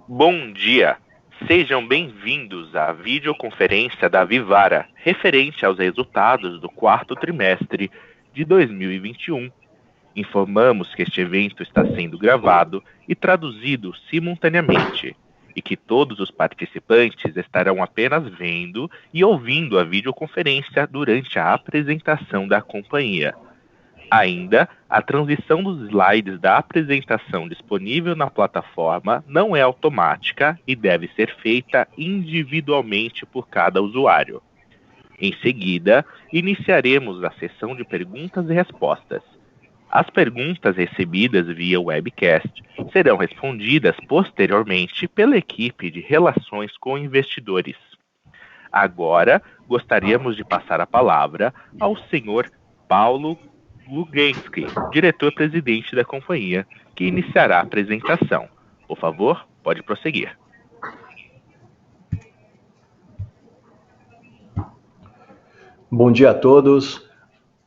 Bom dia! Sejam bem-vindos à videoconferência da Vivara, referente aos resultados do quarto trimestre de 2021. Informamos que este evento está sendo gravado e traduzido simultaneamente, e que todos os participantes estarão apenas vendo e ouvindo a videoconferência durante a apresentação da companhia. Ainda, a transição dos slides da apresentação disponível na plataforma não é automática e deve ser feita individualmente por cada usuário. Em seguida, iniciaremos a sessão de perguntas e respostas. As perguntas recebidas via webcast serão respondidas posteriormente pela equipe de Relações com Investidores. Agora, gostaríamos de passar a palavra ao senhor Paulo Lugensky, diretor-presidente da companhia, que iniciará a apresentação. Por favor, pode prosseguir. Bom dia a todos.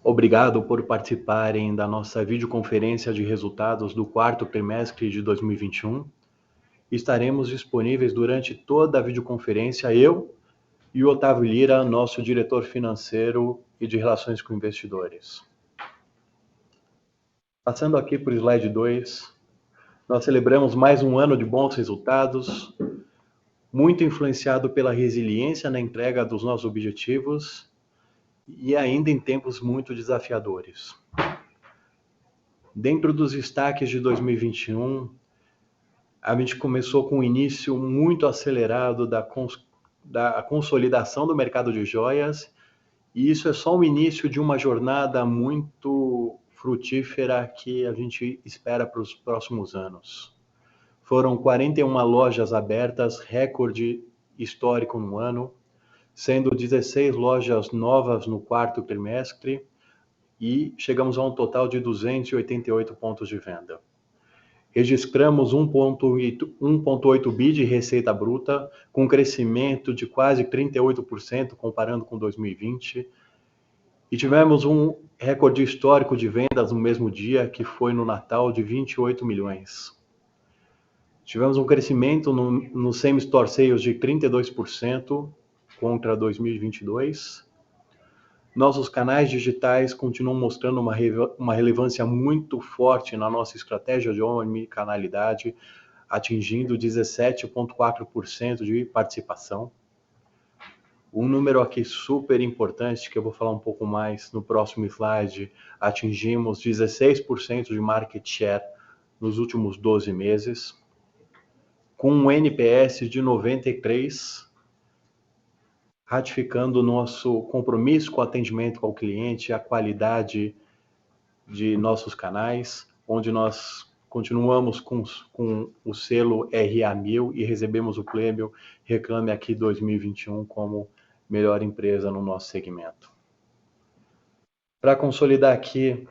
Obrigado por participarem da nossa videoconferência de resultados do quarto trimestre de 2021. Estaremos disponíveis durante toda a videoconferência, eu e o Otávio Lira, nosso diretor financeiro e de relações com investidores. Passando aqui para o slide 2, nós celebramos mais um ano de bons resultados, muito influenciado pela resiliência na entrega dos nossos objetivos e ainda em tempos muito desafiadores. Dentro dos destaques de 2021, a gente começou com um início muito acelerado da consolidação do mercado de joias, e isso é só o início de uma jornada muito frutífera que a gente espera para os próximos anos. Foram 41 lojas abertas, recorde histórico no ano, sendo 16 lojas novas no quarto trimestre, e chegamos a um total de 288 pontos de venda. Registramos 1,8 bi de receita bruta, com crescimento de quase 38% comparando com 2020, e tivemos um recorde histórico de vendas no mesmo dia, que foi no Natal, de 28 milhões. Tivemos um crescimento no same-store sales de 32% contra 2022. Nossos canais digitais continuam mostrando uma relevância muito forte na nossa estratégia de omnicanalidade, atingindo 17,4% de participação. Um número aqui super importante, que eu vou falar um pouco mais no próximo slide, atingimos 16% de market share nos últimos 12 meses, com um NPS de 93, ratificando o nosso compromisso com o atendimento ao cliente, a qualidade de nossos canais, onde nós continuamos com o selo RA1000 e recebemos o prêmio Reclame Aqui 2021 como melhor empresa no nosso segmento. Para consolidar aqui,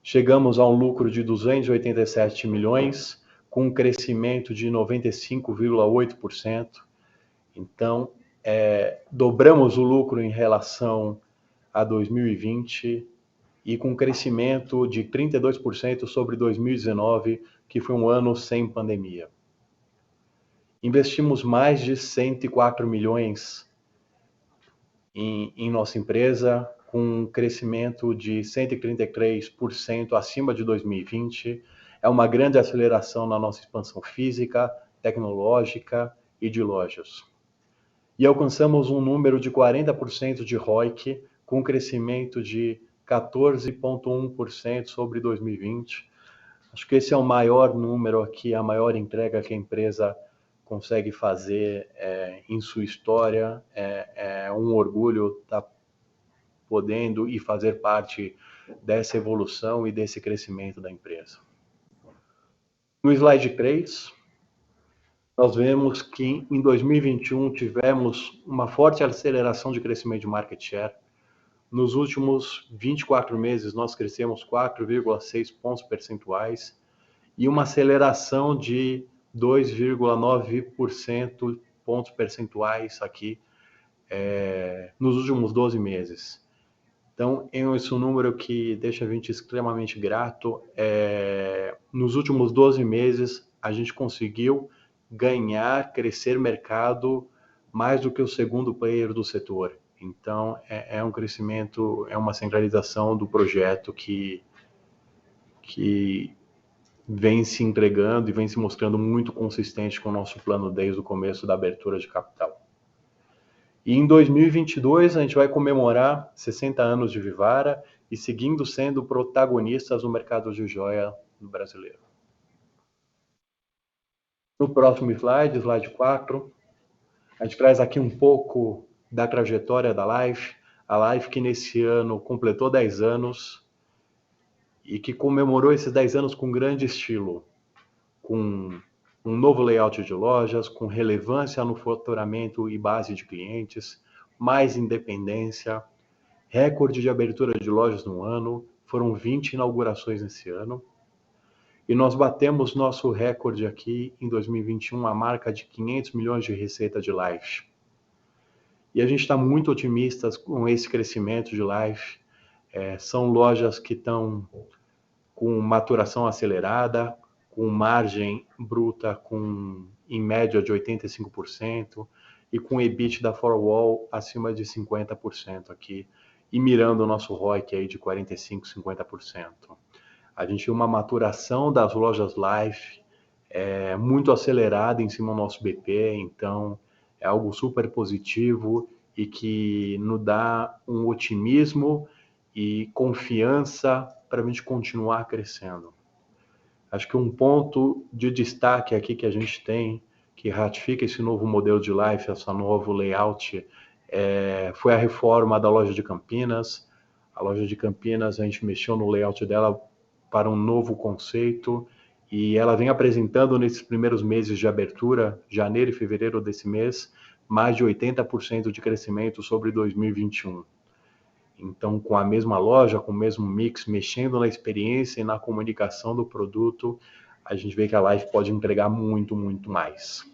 chegamos a um lucro de 287 milhões, com um crescimento de 95,8%. Então, dobramos o lucro em relação a 2020 e com um crescimento de 32% sobre 2019, que foi um ano sem pandemia. Investimos mais de 104 milhões em nossa empresa, com um crescimento de 133% acima de 2020. É uma grande aceleração na nossa expansão física, tecnológica e de lojas. E alcançamos um número de 40% de ROIC, com crescimento de 14,1% sobre 2020. Acho que esse é o maior número aqui, a maior entrega que a empresa consegue fazer em sua história. É um orgulho estar podendo e fazer parte dessa evolução e desse crescimento da empresa. No slide 3, nós vemos que em 2021 tivemos uma forte aceleração de crescimento de market share. Nos últimos 24 meses, nós crescemos 4,6 pontos percentuais e uma aceleração de 2,9% pontos percentuais aqui nos últimos 12 meses. Então, esse é um número que deixa a gente extremamente grato. Nos últimos 12 meses, a gente conseguiu ganhar, crescer mercado mais do que o segundo player do setor. Então, é um crescimento, é uma centralização do projeto que vem se entregando e vem se mostrando muito consistente com o nosso plano desde o começo da abertura de capital. E em 2022 a gente vai comemorar 60 anos de Vivara e seguindo sendo protagonistas no mercado de joia brasileiro. No próximo slide, slide 4, a gente traz aqui um pouco da trajetória da Life, a Life que nesse ano completou 10 anos e que comemorou esses 10 anos com grande estilo, com um novo layout de lojas, com relevância no faturamento e base de clientes, mais independência, recorde de abertura de lojas no ano, foram 20 inaugurações nesse ano, e nós batemos nosso recorde aqui em 2021, a marca de 500 milhões de receita de Life. E a gente está muito otimista com esse crescimento de Life. São lojas que estão com maturação acelerada, com margem bruta em média de 85% e com EBITDA for wall acima de 50% aqui, e mirando o nosso ROIC aí de 45%, 50%. A gente tem uma maturação das lojas Life muito acelerada em cima do nosso BP, então é algo super positivo e que nos dá um otimismo e confiança para a gente continuar crescendo. Acho que um ponto de destaque aqui que a gente tem, que ratifica esse novo modelo de Life, esse novo layout, foi a reforma da loja de Campinas. A loja de Campinas, a gente mexeu no layout dela para um novo conceito e ela vem apresentando nesses primeiros meses de abertura, janeiro e fevereiro desse mês, mais de 80% de crescimento sobre 2021. Então, com a mesma loja, com o mesmo mix, mexendo na experiência e na comunicação do produto, a gente vê que a Life pode entregar muito, muito mais.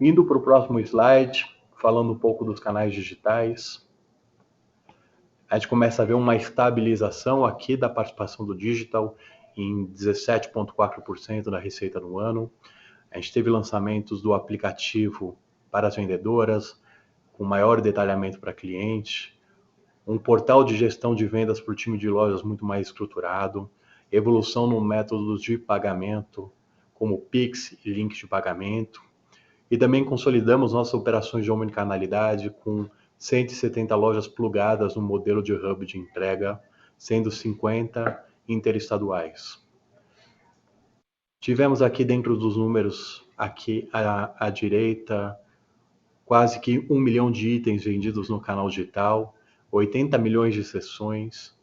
Indo para o próximo slide, falando um pouco dos canais digitais, a gente começa a ver uma estabilização aqui da participação do digital em 17,4% da receita no ano. A gente teve lançamentos do aplicativo para as vendedoras, com maior detalhamento para cliente, um portal de gestão de vendas para o time de lojas muito mais estruturado, evolução no método de pagamento, como Pix e link de pagamento, e também consolidamos nossas operações de omnicanalidade com 170 lojas plugadas no modelo de hub de entrega, sendo 50 interestaduais. Tivemos aqui dentro dos números, aqui à direita, quase que 1 milhão de itens vendidos no canal digital, 80 milhões de sessões,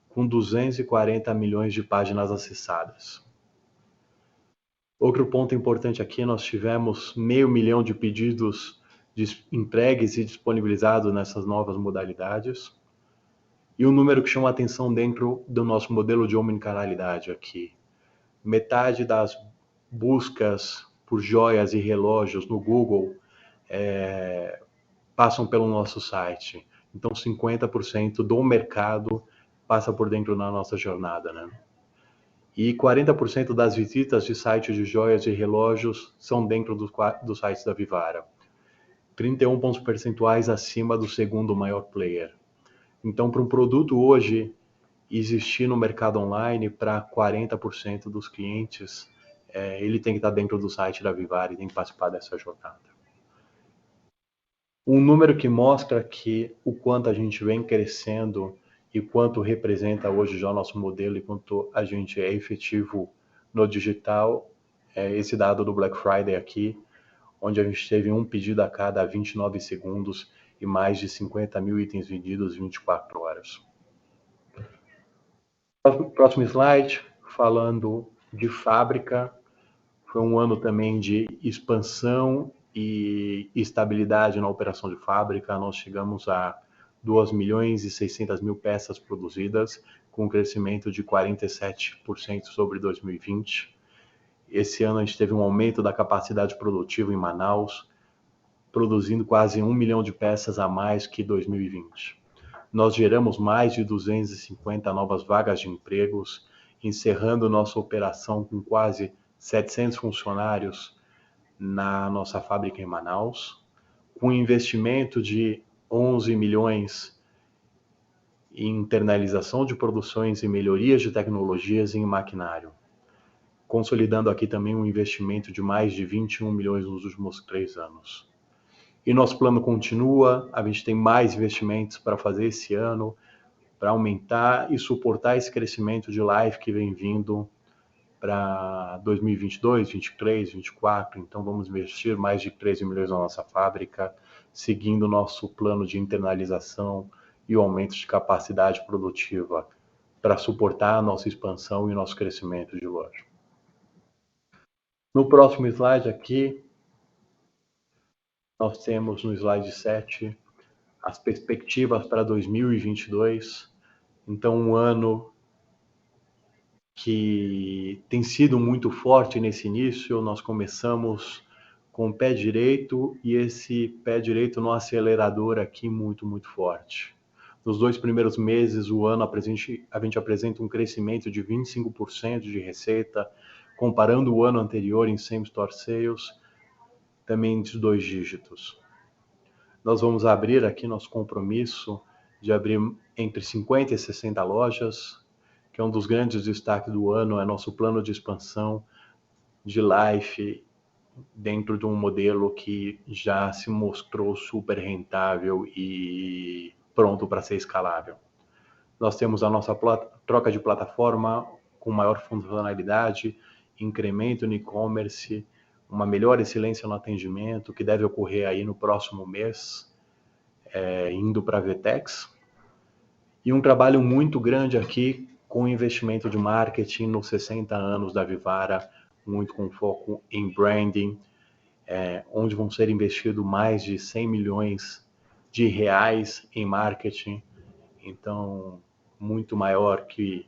com 240 milhões de páginas acessadas. Outro ponto importante aqui, nós tivemos 500 mil de pedidos entregues e disponibilizados nessas novas modalidades. E um número que chama a atenção dentro do nosso modelo de omnicanalidade aqui. Metade das buscas por joias e relógios no Google passam pelo nosso site. Então, 50% do mercado passa por dentro da nossa jornada, né? E 40% das visitas de sites de joias e relógios são dentro dos sites da Vivara. 31 pontos percentuais acima do segundo maior player. Então, para um produto hoje existir no mercado online, para 40% dos clientes, ele tem que estar dentro do site da Vivara e tem que participar dessa jornada. Um número que mostra que o quanto a gente vem crescendo e quanto representa hoje já o nosso modelo e quanto a gente é efetivo no digital, é esse dado do Black Friday aqui, onde a gente teve um pedido a cada 29 segundos e mais de 50 mil itens vendidos em 24 horas. Próximo slide, falando de fábrica, foi um ano também de expansão e estabilidade na operação de fábrica. Nós chegamos a 2 milhões e 600 mil peças produzidas, com um crescimento de 47% sobre 2020. Esse ano a gente teve um aumento da capacidade produtiva em Manaus, produzindo quase 1 milhão de peças a mais que 2020. Nós geramos mais de 250 novas vagas de empregos, encerrando nossa operação com quase 700 funcionários na nossa fábrica em Manaus, com investimento de 11 milhões em internalização de produções e melhorias de tecnologias em maquinário, consolidando aqui também um investimento de mais de 21 milhões nos últimos 3 anos. E nosso plano continua, a gente tem mais investimentos para fazer esse ano, para aumentar e suportar esse crescimento de Life que vem vindo para 2022, 2023, 2024. Então vamos investir mais de 13 milhões na nossa fábrica, seguindo o nosso plano de internalização e o aumento de capacidade produtiva para suportar a nossa expansão e o nosso crescimento de loja. No próximo slide aqui, nós temos no slide 7 as perspectivas para 2022. Então, um ano que tem sido muito forte nesse início. Nós começamos com o pé direito e esse pé direito no acelerador aqui muito forte. Nos 2 primeiros meses, o ano a gente apresenta um crescimento de 25% de receita, comparando o ano anterior em Same Store Sales, também de 2 dígitos. Nós vamos abrir aqui nosso compromisso de abrir entre 50 e 60 lojas, que é um dos grandes destaques do ano, é nosso plano de expansão de Life dentro de um modelo que já se mostrou super rentável e pronto para ser escalável. Nós temos a nossa troca de plataforma com maior funcionalidade, incremento no e-commerce, uma melhor excelência no atendimento, que deve ocorrer aí no próximo mês, indo para a VTEX. E um trabalho muito grande aqui com investimento de marketing nos 60 anos da Vivara, muito com foco em branding, onde vão ser investidos mais de 100 milhões de reais em marketing. Então, muito maior que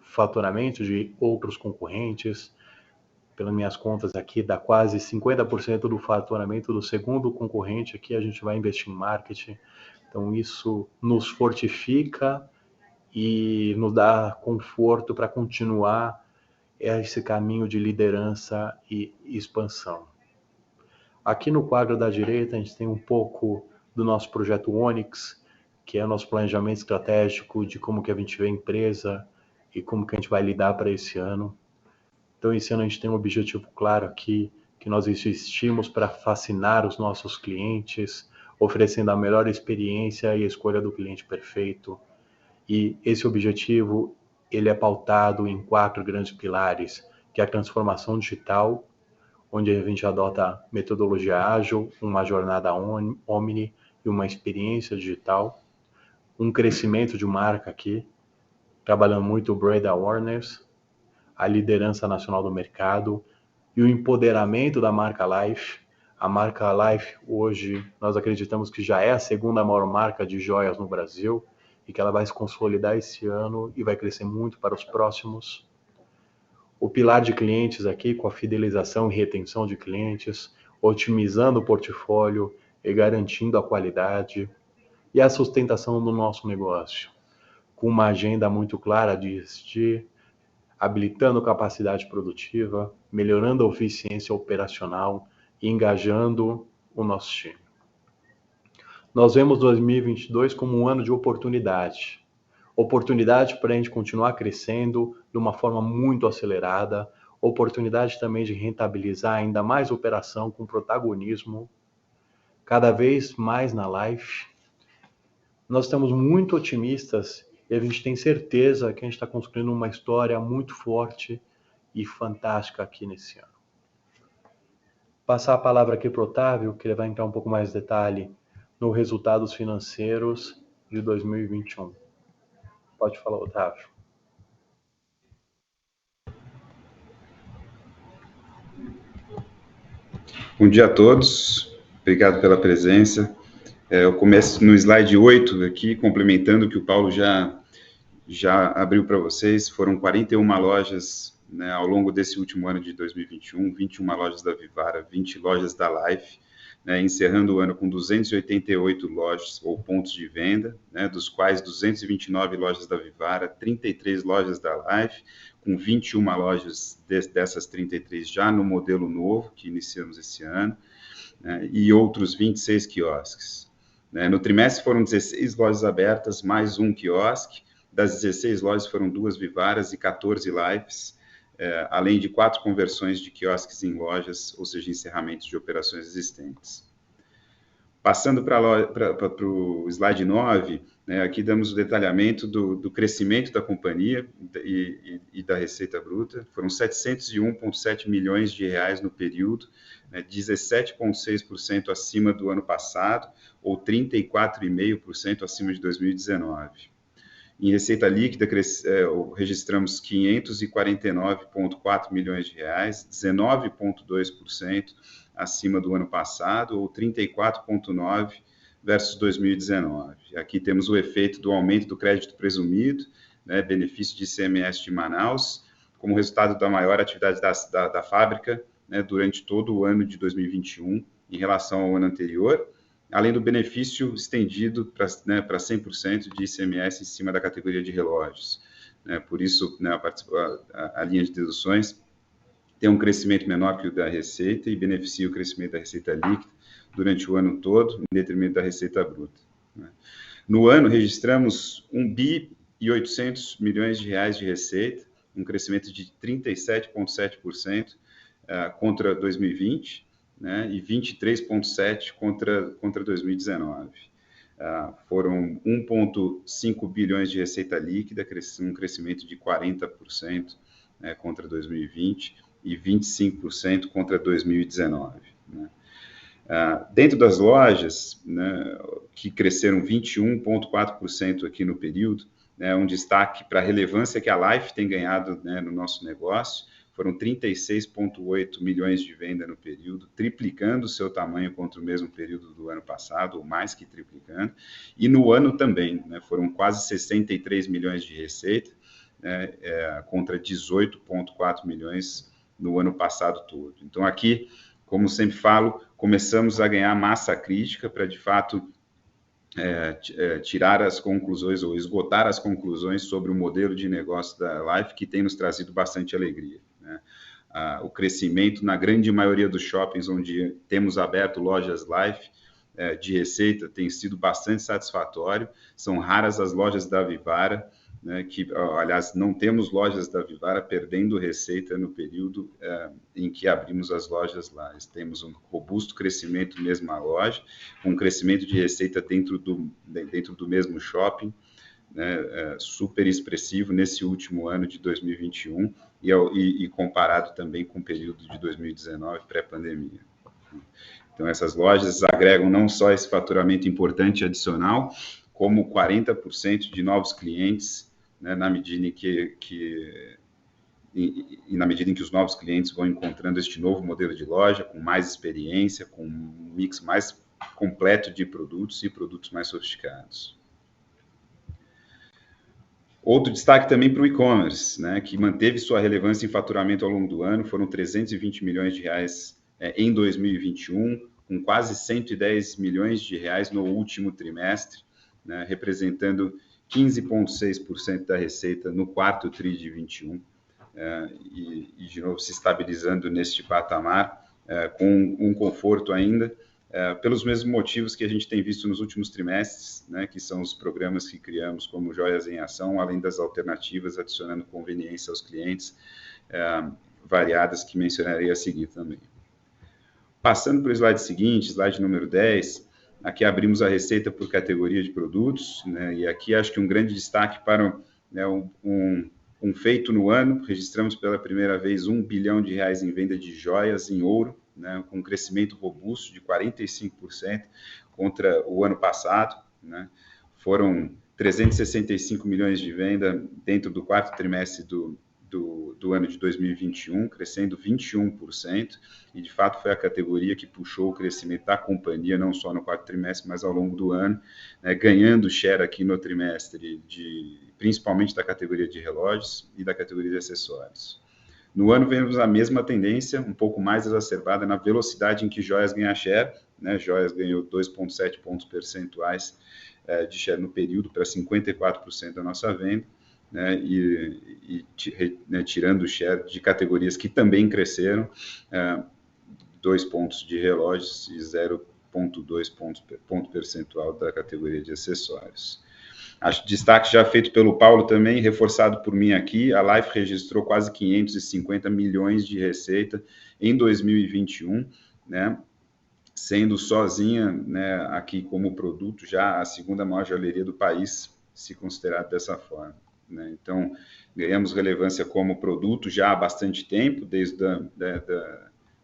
faturamento de outros concorrentes. Pelas minhas contas aqui, dá quase 50% do faturamento do segundo concorrente aqui, a gente vai investir em marketing. Então, isso nos fortifica e nos dá conforto para continuar esse caminho de liderança e expansão. Aqui no quadro da direita, a gente tem um pouco do nosso projeto Onyx, que é o nosso planejamento estratégico de como que a gente vê a empresa e como que a gente vai lidar para esse ano. Então, esse ano a gente tem um objetivo claro aqui, que nós existimos para fascinar os nossos clientes, oferecendo a melhor experiência e a escolha do cliente perfeito. E esse objetivo, ele é pautado em 4 grandes pilares, que é a transformação digital, onde a gente adota metodologia ágil, uma jornada omni e uma experiência digital, um crescimento de marca aqui, trabalhando muito o brand awareness, a liderança nacional do mercado e o empoderamento da marca Life. A marca Life, hoje, nós acreditamos que já é a segunda maior marca de joias no Brasil e que ela vai se consolidar esse ano e vai crescer muito para os próximos. O pilar de clientes aqui, com a fidelização e retenção de clientes, otimizando o portfólio e garantindo a qualidade. E a sustentação do nosso negócio, com uma agenda muito clara de ESG, habilitando capacidade produtiva, melhorando a eficiência operacional e engajando o nosso time. Nós vemos 2022 como um ano de oportunidade. Oportunidade para a gente continuar crescendo de uma forma muito acelerada, oportunidade também de rentabilizar ainda mais a operação com protagonismo, cada vez mais na Life. Nós estamos muito otimistas e a gente tem certeza que a gente está construindo uma história muito forte e fantástica aqui nesse ano. Passar a palavra aqui para o Otávio, que ele vai entrar um pouco mais de detalhe nos resultados financeiros de 2021. Pode falar, Otávio. Bom dia a todos, obrigado pela presença. Eu começo no slide 8 aqui, complementando o que o Paulo já abriu para vocês. Foram 41 lojas, né, ao longo desse último ano de 2021, 21 lojas da Vivara, 20 lojas da Life. né, encerrando o ano com 288 lojas ou pontos de venda, né, dos quais 229 lojas da Vivara, 33 lojas da Life, com 21 lojas dessas 33 já no modelo novo, que iniciamos esse ano, né, e outros 26 quiosques. Né. No trimestre foram 16 lojas abertas, mais um quiosque. Das 16 lojas foram 2 Vivaras e 14 Lifes, além de 4 conversões de quiosques em lojas, ou seja, encerramentos de operações existentes. Passando para o slide 9, né, aqui damos o detalhamento do crescimento da companhia e da receita bruta. Foram 701,7 milhões de reais no período, né, 17,6% acima do ano passado, ou 34,5% acima de 2019. Em receita líquida, registramos 549,4 milhões de reais, 19,2% acima do ano passado, ou 34,9% versus 2019. Aqui temos o efeito do aumento do crédito presumido, né, benefício de ICMS de Manaus, como resultado da maior atividade da fábrica, né, durante todo o ano de 2021, em relação ao ano anterior, além do benefício estendido para 100% de ICMS em cima da categoria de relógios. Por isso, né, a linha de deduções tem um crescimento menor que o da receita e beneficia o crescimento da receita líquida durante o ano todo, em detrimento da receita bruta. No ano, registramos 1 bi e 800 milhões de reais de receita, um crescimento de 37,7% contra 2020, né, e 23,7% contra 2019. Foram 1,5 bilhões de receita líquida, um crescimento de 40%, né, contra 2020 e 25% contra 2019. Né. Dentro das lojas, né, que cresceram 21,4% aqui no período, né, um destaque para a relevância que a Life tem ganhado, né, no nosso negócio. Foram 36,8 milhões de venda no período, triplicando o seu tamanho contra o mesmo período do ano passado, ou mais que triplicando. E no ano também, né, foram quase 63 milhões de receita, né, contra 18,4 milhões no ano passado todo. Então, aqui, como sempre falo, começamos a ganhar massa crítica para, de fato, tirar as conclusões ou esgotar as conclusões sobre o modelo de negócio da Life, que tem nos trazido bastante alegria. Né? O crescimento na grande maioria dos shoppings onde temos aberto lojas Life de receita tem sido bastante satisfatório. São raras as lojas da Vivara, né, que, aliás, não temos lojas da Vivara perdendo receita no período em que abrimos as lojas lá. Temos um robusto crescimento mesmo na loja, um crescimento de receita dentro do mesmo shopping, né, super expressivo nesse último ano de 2021 e comparado também com o período de 2019, pré-pandemia. Então, essas lojas agregam não só esse faturamento importante adicional, como 40% de novos clientes, né, na medida em que os novos clientes vão encontrando este novo modelo de loja, com mais experiência, com um mix mais completo de produtos e produtos mais sofisticados. Outro destaque também para o e-commerce, né, que manteve sua relevância em faturamento ao longo do ano, foram 320 milhões de reais em 2021, com quase 110 milhões de reais no último trimestre, né, representando 15,6% da receita no quarto TRI de 21, e de novo se estabilizando neste patamar, com um conforto ainda, pelos mesmos motivos que a gente tem visto nos últimos trimestres, né, que são os programas que criamos como Joias em Ação, além das alternativas, adicionando conveniência aos clientes, variadas que mencionarei a seguir também. Passando para o slide seguinte, slide número 10, aqui abrimos a receita por categoria de produtos, né, e aqui acho que um grande destaque para, né, um feito no ano, registramos pela primeira vez 1 bilhão de reais em venda de joias em ouro, né, com um crescimento robusto de 45% contra o ano passado. Né, foram 365 milhões de venda dentro do quarto trimestre do ano de 2021, crescendo 21%, e de fato foi a categoria que puxou o crescimento da companhia, não só no quarto trimestre, mas ao longo do ano, né, ganhando share aqui no trimestre, principalmente da categoria de relógios e da categoria de acessórios. No ano, vemos a mesma tendência, um pouco mais exacerbada na velocidade em que joias ganha share, né? Joias ganhou 2,7 pontos percentuais de share no período para 54% da nossa venda, né? Né, tirando o share de categorias que também cresceram, 2 pontos de relógios e 0,2 ponto percentual da categoria de acessórios. Acho destaque já feito pelo Paulo também, reforçado por mim aqui, a Life registrou quase 550 milhões de receita em 2021, né, sendo sozinha, né, aqui como produto já a segunda maior joalheria do país, se considerar dessa forma, né? Então, ganhamos relevância como produto já há bastante tempo, desde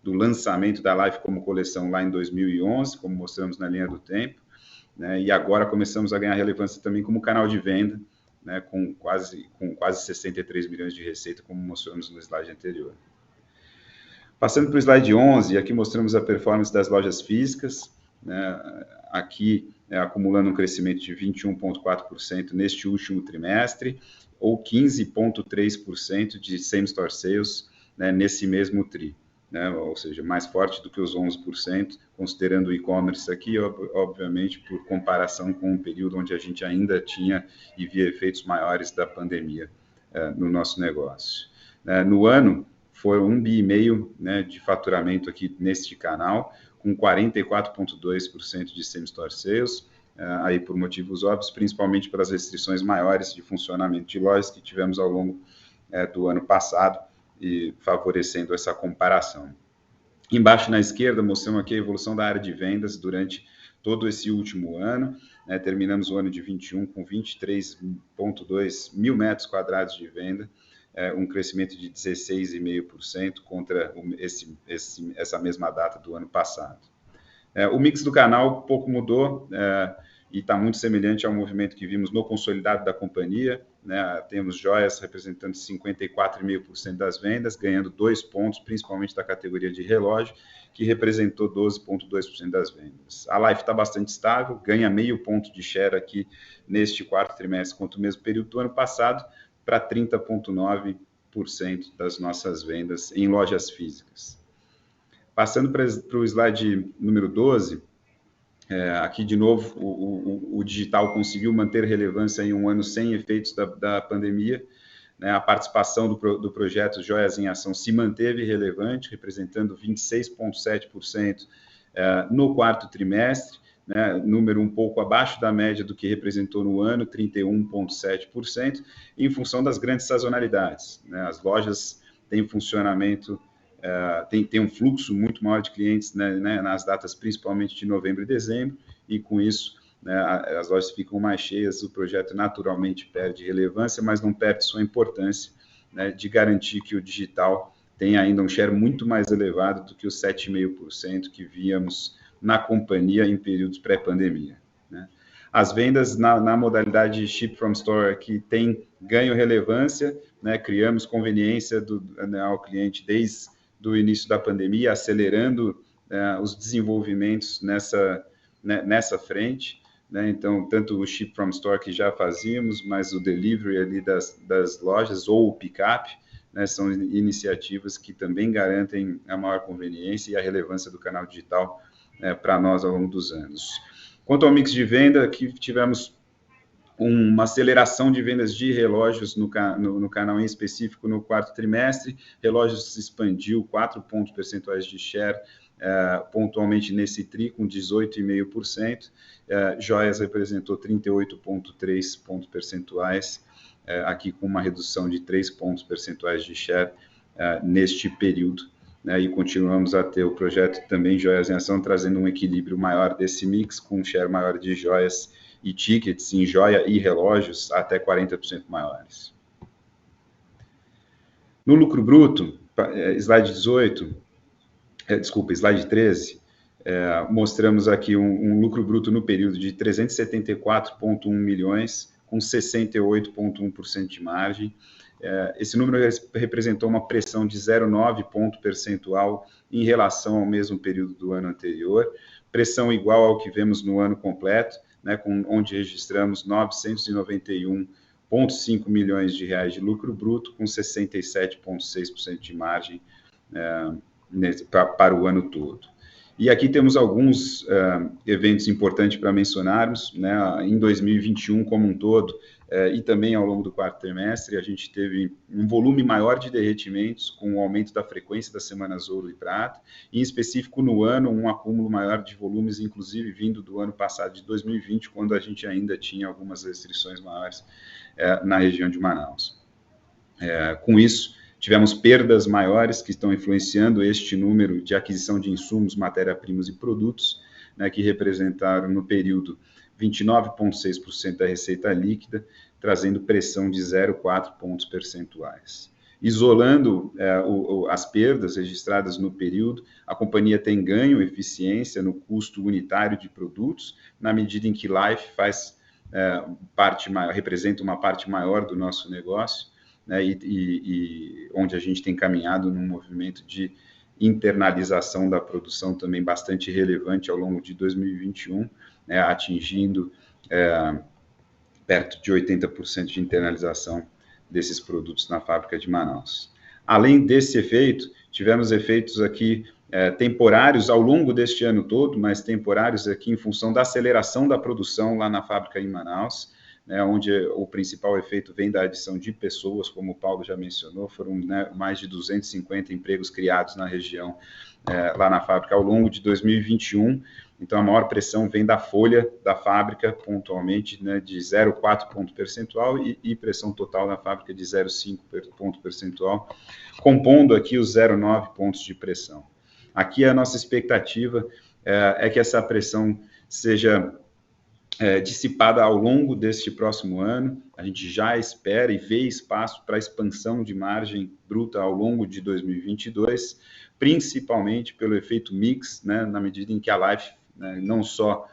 do lançamento da Life como coleção lá em 2011, como mostramos na linha do tempo, né, e agora começamos a ganhar relevância também como canal de venda, né, com quase 63 milhões de receita, como mostramos no slide anterior. Passando para o slide 11, aqui mostramos a performance das lojas físicas, né, aqui acumulando um crescimento de 21,4% neste último trimestre, ou 15,3% de same-store sales, né, nesse mesmo TRI. Né, ou seja, mais forte do que os 11%, considerando o e-commerce aqui, obviamente, por comparação com um período onde a gente ainda tinha e via efeitos maiores da pandemia no nosso negócio. No ano, foi 1,5 bi, né, de faturamento aqui neste canal, com 44,2% de same-store sales, aí por motivos óbvios, principalmente pelas restrições maiores de funcionamento de lojas que tivemos ao longo do ano passado, e favorecendo essa comparação. Embaixo na esquerda, mostramos aqui a evolução da área de vendas durante todo esse último ano, né? Terminamos o ano de 21 com 23,2 mil metros quadrados de venda, um crescimento de 16,5% contra essa mesma data do ano passado. O mix do canal pouco mudou, e está muito semelhante ao movimento que vimos no consolidado da companhia, né? Temos joias representando 54,5% das vendas, ganhando 2 pontos, principalmente da categoria de relógio, que representou 12,2% das vendas. A Life está bastante estável, ganha meio ponto de share aqui neste quarto trimestre, contra o mesmo período do ano passado, para 30,9% das nossas vendas em lojas físicas. Passando para o slide número 12, aqui, de novo, o digital conseguiu manter relevância em um ano sem efeitos da pandemia, né? A participação do projeto Joias em Ação se manteve relevante, representando 26,7% no quarto trimestre, né? Número um pouco abaixo da média do que representou no ano, 31,7%, em função das grandes sazonalidades, né? As lojas têm funcionamento, tem um fluxo muito maior de clientes, né, nas datas principalmente de novembro e dezembro, e com isso, né, as lojas ficam mais cheias, o projeto naturalmente perde relevância, mas não perde sua importância, né, de garantir que o digital tem ainda um share muito mais elevado do que os 7,5% que víamos na companhia em períodos pré-pandemia, né. As vendas na modalidade Ship from Store aqui tem ganho relevância, né, criamos conveniência ao cliente desde do início da pandemia, acelerando os desenvolvimentos nessa frente, né? Então, tanto o Ship from Store que já fazíamos, mas o delivery ali das lojas ou o pick-up, né, são iniciativas que também garantem a maior conveniência e a relevância do canal digital para nós ao longo dos anos. Quanto ao mix de venda, aqui tivemos uma aceleração de vendas de relógios no canal em específico no quarto trimestre. Relógios expandiu 4 pontos percentuais de share, pontualmente nesse TRI, com 18,5%. Joias representou 38,3 pontos percentuais, aqui com uma redução de 3 pontos percentuais de share neste período, né? E continuamos a ter o projeto também Joias em Ação, trazendo um equilíbrio maior desse mix, com um share maior de joias e tickets em joia e relógios até 40% maiores. No lucro bruto, slide 13, mostramos aqui um lucro bruto no período de 374,1 milhões, com 68,1% de margem. Esse número representou uma pressão de 0,9 ponto percentual em relação ao mesmo período do ano anterior, pressão igual ao que vemos no ano completo, né, onde registramos 991 0,5 milhões de reais de lucro bruto, com 67,6% de margem para o ano todo. E aqui temos alguns eventos importantes para mencionarmos, né? Em 2021 como um todo, e também ao longo do quarto trimestre, a gente teve um volume maior de derretimentos, com o aumento da frequência das semanas ouro e prata, e em específico no ano, um acúmulo maior de volumes, inclusive vindo do ano passado, de 2020, quando a gente ainda tinha algumas restrições maiores na região de Manaus. Com isso, tivemos perdas maiores que estão influenciando este número de aquisição de insumos, matéria-primas e produtos, né, que representaram no período 29,6% da receita líquida, trazendo pressão de 0,4 pontos percentuais. Isolando as perdas registradas no período, a companhia tem ganho eficiência no custo unitário de produtos, na medida em que Life representa uma parte maior do nosso negócio, né, e onde a gente tem caminhado num movimento de internalização da produção também bastante relevante ao longo de 2021, né, atingindo perto de 80% de internalização desses produtos na fábrica de Manaus. Além desse efeito, tivemos efeitos aqui temporários ao longo deste ano todo, mas temporários aqui em função da aceleração da produção lá na fábrica em Manaus, né, onde o principal efeito vem da adição de pessoas, como o Paulo já mencionou, foram, né, mais de 250 empregos criados na região, lá na fábrica ao longo de 2021, então a maior pressão vem da folha da fábrica, pontualmente, né, de 0,4 ponto percentual e pressão total na fábrica de 0,5 ponto percentual, compondo aqui os 0,9 pontos de pressão. Aqui a nossa expectativa é que essa pressão seja dissipada ao longo deste próximo ano. A gente já espera e vê espaço para expansão de margem bruta ao longo de 2022, principalmente pelo efeito mix, né, na medida em que a Life, né, não só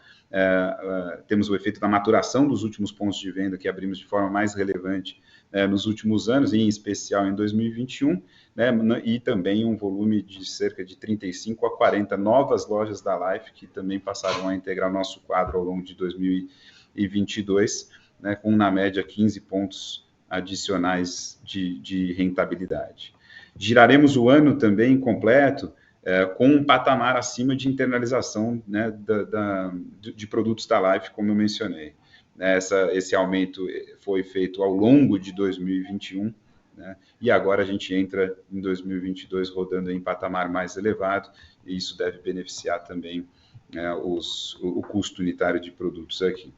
temos o efeito da maturação dos últimos pontos de venda que abrimos de forma mais relevante nos últimos anos, e em especial em 2021, né, e também um volume de cerca de 35 a 40 novas lojas da Life, que também passaram a integrar o nosso quadro ao longo de 2022, né, com, na média, 15 pontos adicionais de rentabilidade. Giraremos o ano também completo com um patamar acima de internalização, né, de produtos da Life, como eu mencionei. Esse aumento foi feito ao longo de 2021, né, e agora a gente entra em 2022 rodando em patamar mais elevado, e isso deve beneficiar também o custo unitário de produtos aqui.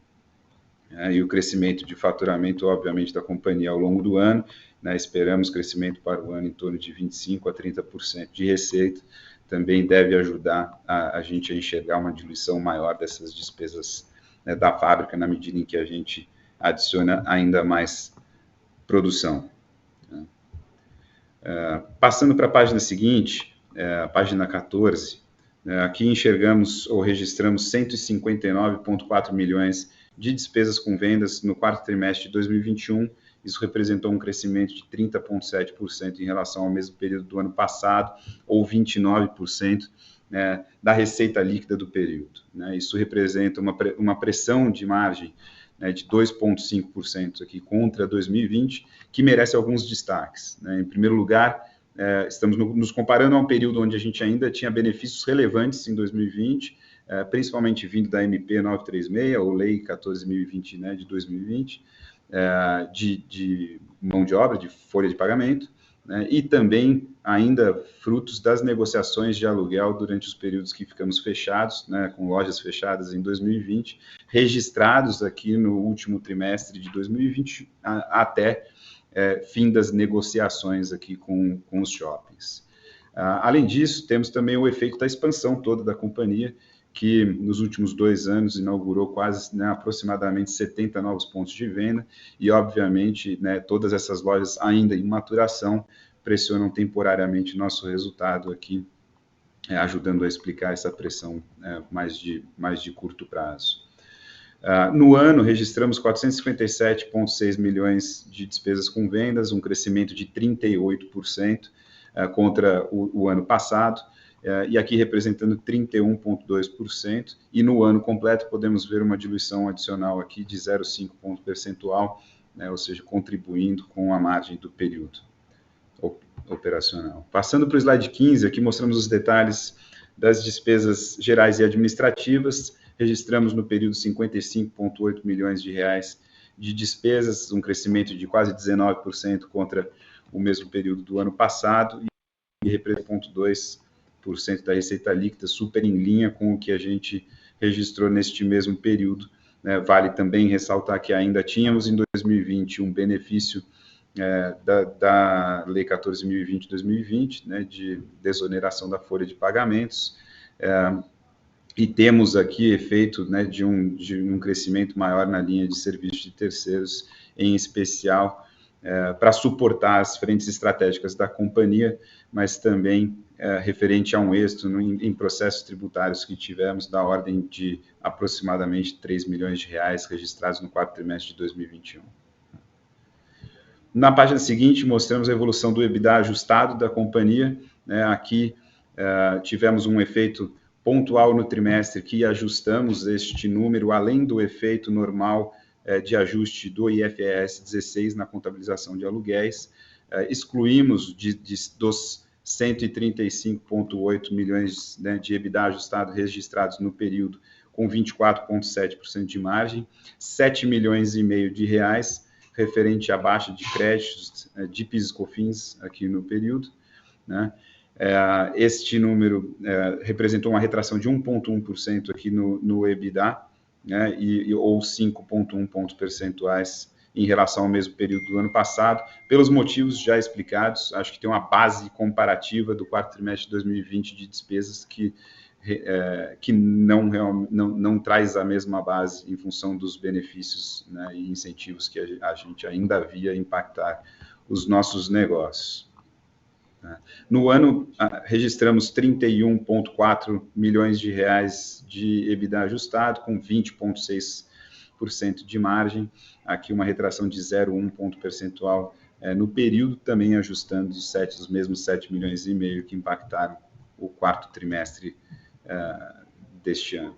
E o crescimento de faturamento, obviamente, da companhia ao longo do ano, né, esperamos crescimento para o ano em torno de 25% a 30% de receita, também deve ajudar a gente a enxergar uma diluição maior dessas despesas, né, da fábrica, na medida em que a gente adiciona ainda mais produção. Passando para a página seguinte, a página 14, aqui enxergamos ou registramos 159,4 milhões de despesas com vendas no quarto trimestre de 2021, isso representou um crescimento de 30,7% em relação ao mesmo período do ano passado, ou 29%, né, da receita líquida do período, né? Isso representa uma pressão de margem, né, de 2,5% aqui contra 2020, que merece alguns destaques, né? Em primeiro lugar, estamos nos comparando a um período onde a gente ainda tinha benefícios relevantes em 2020, principalmente vindo da MP 936, ou Lei 14.020, né, de 2020, de mão de obra, de folha de pagamento, né, e também ainda frutos das negociações de aluguel durante os períodos que ficamos fechados, né, com lojas fechadas em 2020, registrados aqui no último trimestre de 2020, até fim das negociações aqui com os shoppings. Além disso, temos também o efeito da expansão toda da companhia, que nos últimos 2 anos inaugurou quase, né, aproximadamente 70 novos pontos de venda, e obviamente, né, todas essas lojas ainda em maturação pressionam temporariamente nosso resultado aqui, ajudando a explicar essa pressão mais de curto prazo. No ano, registramos 457,6 milhões de despesas com vendas, um crescimento de 38% contra o ano passado, e aqui representando 31,2%, e no ano completo podemos ver uma diluição adicional aqui de 0,5 ponto percentual, né, ou seja, contribuindo com a margem do período operacional. Passando para o slide 15, aqui mostramos os detalhes das despesas gerais e administrativas. Registramos no período 55,8 milhões de reais de despesas, um crescimento de quase 19% contra o mesmo período do ano passado, e representa 0,2% da receita líquida, super em linha com o que a gente registrou neste mesmo período. Vale também ressaltar que ainda tínhamos em 2020 um benefício da Lei 14.020/2020, né, de desoneração da folha de pagamentos, e temos aqui efeito, né, de um crescimento maior na linha de serviços de terceiros, em especial para suportar as frentes estratégicas da companhia, mas também referente a um êxito em processos tributários que tivemos da ordem de aproximadamente 3 milhões de reais registrados no quarto trimestre de 2021. Na página seguinte, mostramos a evolução do EBITDA ajustado da companhia, né? Aqui tivemos um efeito pontual no trimestre que ajustamos este número, além do efeito normal de ajuste do IFRS 16 na contabilização de aluguéis. Excluímos dos 135,8 milhões, né, de EBITDA ajustado registrados no período, com 24,7% de margem, 7 milhões e meio de reais, referente à baixa de créditos de PIS e COFINS aqui no período, né? Este número representou uma retração de 1,1% aqui no EBITDA, né, ou 5,1 pontos percentuais em relação ao mesmo período do ano passado, pelos motivos já explicados. Acho que tem uma base comparativa do quarto trimestre de 2020 de despesas que não traz a mesma base em função dos benefícios, né, e incentivos que a gente ainda via impactar os nossos negócios. No ano, registramos 31,4 milhões de reais de EBITDA ajustado, com 20,6% de margem, aqui uma retração de 0,1 ponto percentual no período, também ajustando os mesmos 7 milhões e meio que impactaram o quarto trimestre deste ano.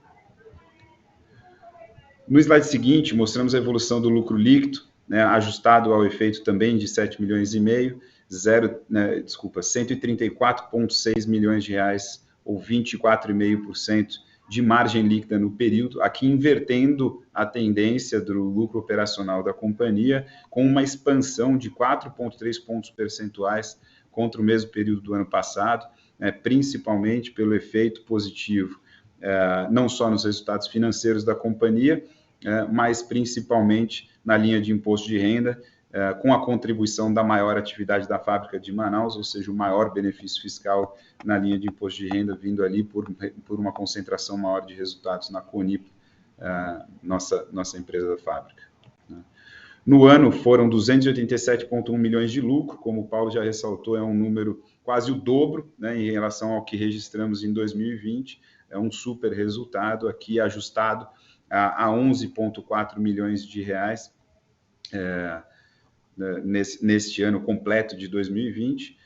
No slide seguinte, mostramos a evolução do lucro líquido, né, ajustado ao efeito também de 7 milhões e meio, 134,6 milhões de reais, ou 24,5% de margem líquida no período, aqui invertendo a tendência do lucro operacional da companhia, com uma expansão de 4,3 pontos percentuais contra o mesmo período do ano passado, principalmente pelo efeito positivo, não só nos resultados financeiros da companhia, mas principalmente na linha de imposto de renda, com a contribuição da maior atividade da fábrica de Manaus, ou seja, o maior benefício fiscal na linha de imposto de renda, vindo ali por uma concentração maior de resultados na CONIP, nossa empresa da fábrica. No ano, foram 287,1 milhões de lucro, como o Paulo já ressaltou, é um número quase o dobro, né, em relação ao que registramos em 2020, é um super resultado, aqui ajustado a 11,4 milhões de reais, neste ano completo de 2020,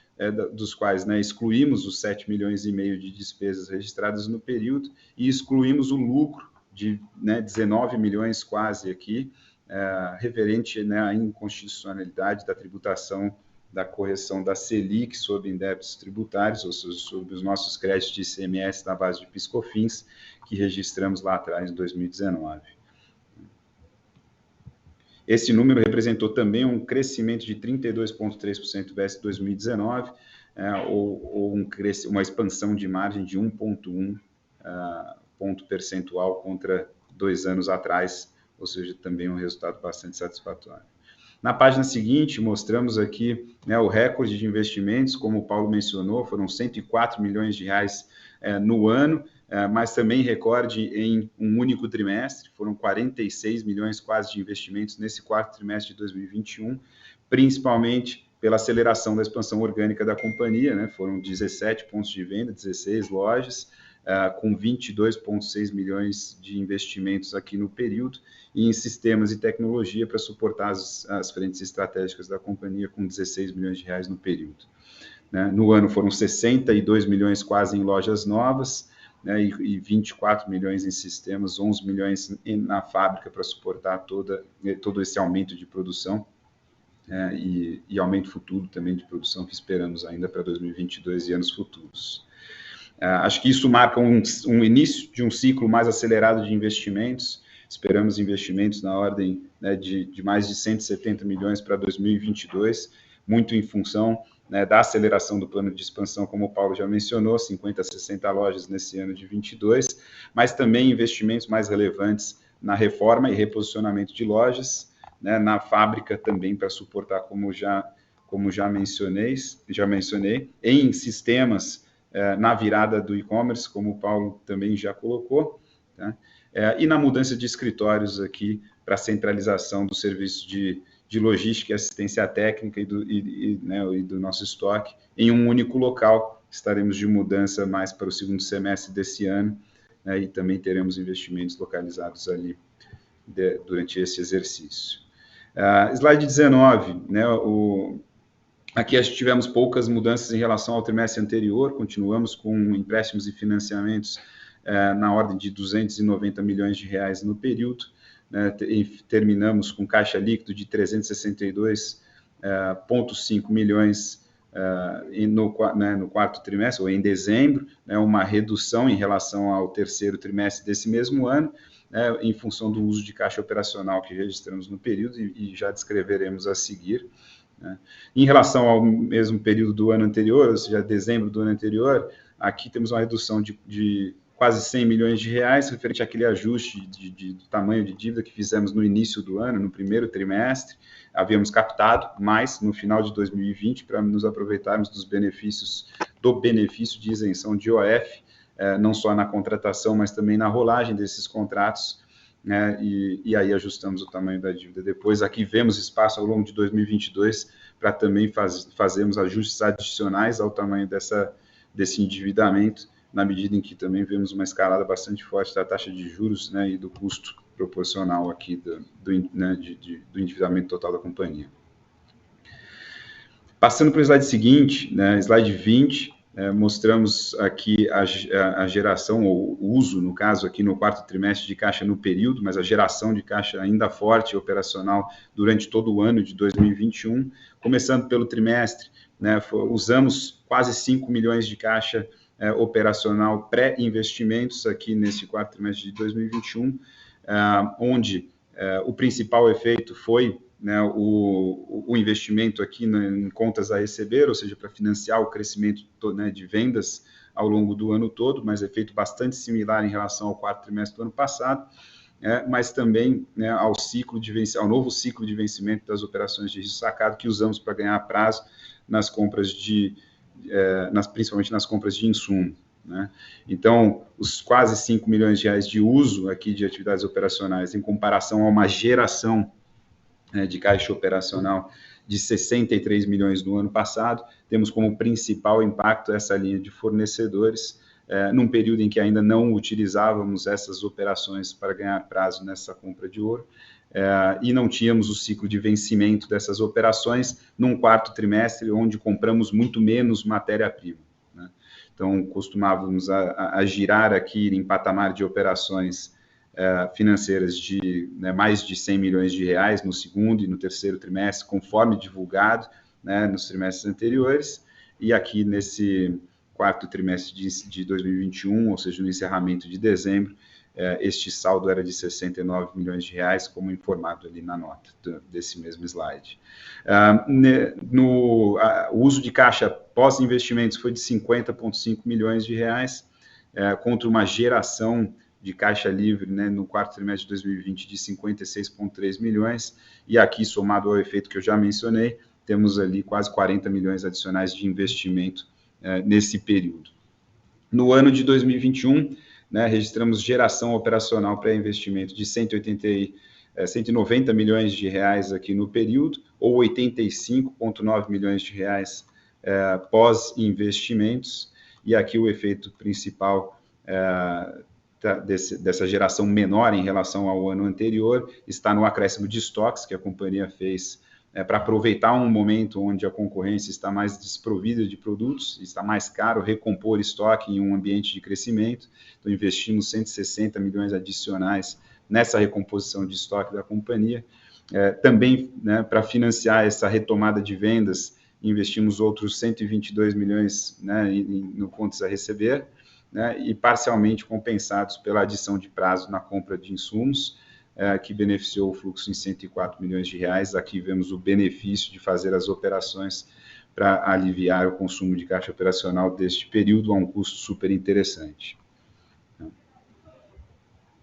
dos quais, né, excluímos os 7 milhões e meio de despesas registradas no período e excluímos o lucro de, né, 19 milhões quase aqui, referente, né, à inconstitucionalidade da tributação da correção da Selic sobre débitos tributários, ou seja, sobre os nossos créditos de ICMS na base de PIS/COFINS, que registramos lá atrás, em 2019. Esse número representou também um crescimento de 32,3% versus 2019, ou uma expansão de margem de 1,1 ponto percentual contra 2 anos atrás, ou seja, também um resultado bastante satisfatório. Na página seguinte, mostramos aqui, né, o recorde de investimentos, como o Paulo mencionou, foram 104 milhões de reais no ano, mas também recorde em um único trimestre, foram 46 milhões quase de investimentos nesse quarto trimestre de 2021, principalmente pela aceleração da expansão orgânica da companhia, né, foram 17 pontos de venda, 16 lojas, com 22,6 milhões de investimentos aqui no período, e em sistemas e tecnologia para suportar as frentes estratégicas da companhia, com 16 milhões de reais no período. No ano foram 62 milhões quase em lojas novas, né, e 24 milhões em sistemas, 11 milhões na fábrica para suportar todo esse aumento de produção, e aumento futuro também de produção que esperamos ainda para 2022 e anos futuros. Acho que isso marca um início de um ciclo mais acelerado de investimentos. Esperamos investimentos na ordem, né, de mais de 170 milhões para 2022, muito em função, né, da aceleração do plano de expansão, como o Paulo já mencionou, 50 a 60 lojas nesse ano de 22, mas também investimentos mais relevantes na reforma e reposicionamento de lojas, né, na fábrica também para suportar, como já mencionei, em sistemas, na virada do e-commerce, como o Paulo também já colocou, tá? E na mudança de escritórios aqui para centralização do serviço de logística e assistência técnica e do nosso estoque em um único local. Estaremos de mudança mais para o segundo semestre desse ano, né, e também teremos investimentos localizados ali durante esse exercício. Slide 19, né, aqui tivemos poucas mudanças em relação ao trimestre anterior, continuamos com empréstimos e financiamentos na ordem de 290 milhões de reais no período, né, terminamos com caixa líquido de 362,5 milhões no quarto trimestre, ou em dezembro, né, uma redução em relação ao terceiro trimestre desse mesmo ano, né, em função do uso de caixa operacional que registramos no período e já descreveremos a seguir. Né. Em relação ao mesmo período do ano anterior, ou seja, dezembro do ano anterior, aqui temos uma redução de quase 100 milhões de reais, referente àquele ajuste do tamanho de dívida que fizemos no início do ano, no primeiro trimestre. Havíamos captado mais no final de 2020 para nos aproveitarmos do benefício de isenção de IOF, não só na contratação, mas também na rolagem desses contratos, né, e aí ajustamos o tamanho da dívida. Depois, aqui vemos espaço ao longo de 2022 para também fazermos ajustes adicionais ao tamanho desse endividamento, na medida em que também vemos uma escalada bastante forte da taxa de juros, né, e do custo proporcional aqui do endividamento total da companhia. Passando para o slide seguinte, né, slide 20, mostramos aqui a geração, ou o uso, no caso aqui no quarto trimestre de caixa no período, mas a geração de caixa ainda forte e operacional durante todo o ano de 2021. Começando pelo trimestre, né, usamos quase 5 milhões de caixa operacional pré-investimentos aqui nesse quarto trimestre de 2021, onde o principal efeito foi, né, o investimento aqui em contas a receber, ou seja, para financiar o crescimento, né, de vendas ao longo do ano todo, mas efeito bastante similar em relação ao quarto trimestre do ano passado, mas também, né, ao novo ciclo de vencimento das operações de risco sacado que usamos para ganhar prazo nas compras principalmente nas compras de insumo, né? Então, os quase 5 milhões de reais de uso aqui de atividades operacionais em comparação a uma geração, né, de caixa operacional de 63 milhões no ano passado, temos como principal impacto essa linha de fornecedores, num período em que ainda não utilizávamos essas operações para ganhar prazo nessa compra de ouro, e não tínhamos o ciclo de vencimento dessas operações num quarto trimestre, onde compramos muito menos matéria-prima, né? Então, costumávamos a girar aqui em patamar de operações financeiras de, né, mais de 100 milhões de reais no segundo e no terceiro trimestre, conforme divulgado, né, nos trimestres anteriores, e aqui nesse quarto trimestre de 2021, ou seja, no encerramento de dezembro, este saldo era de 69 milhões de reais, como informado ali na nota desse mesmo slide. O uso de caixa pós-investimentos foi de 50,5 milhões de reais, contra uma geração de caixa livre, né, no quarto trimestre de 2020 de 56,3 milhões, e aqui, somado ao efeito que eu já mencionei, temos ali quase 40 milhões adicionais de investimento nesse período. No ano de 2021, né, registramos geração operacional pré-investimento de 190 milhões de reais aqui no período, ou 85,9 milhões de reais pós-investimentos, e aqui o efeito principal dessa geração menor em relação ao ano anterior está no acréscimo de estoques que a companhia fez para aproveitar um momento onde a concorrência está mais desprovida de produtos, está mais caro recompor estoque em um ambiente de crescimento. Então, investimos 160 milhões adicionais nessa recomposição de estoque da companhia. Também, né, para financiar essa retomada de vendas, investimos outros 122 milhões, né, no contas a receber, né, e parcialmente compensados pela adição de prazo na compra de insumos, que beneficiou o fluxo em 104 milhões de reais. Aqui vemos o benefício de fazer as operações para aliviar o consumo de caixa operacional deste período a um custo super interessante.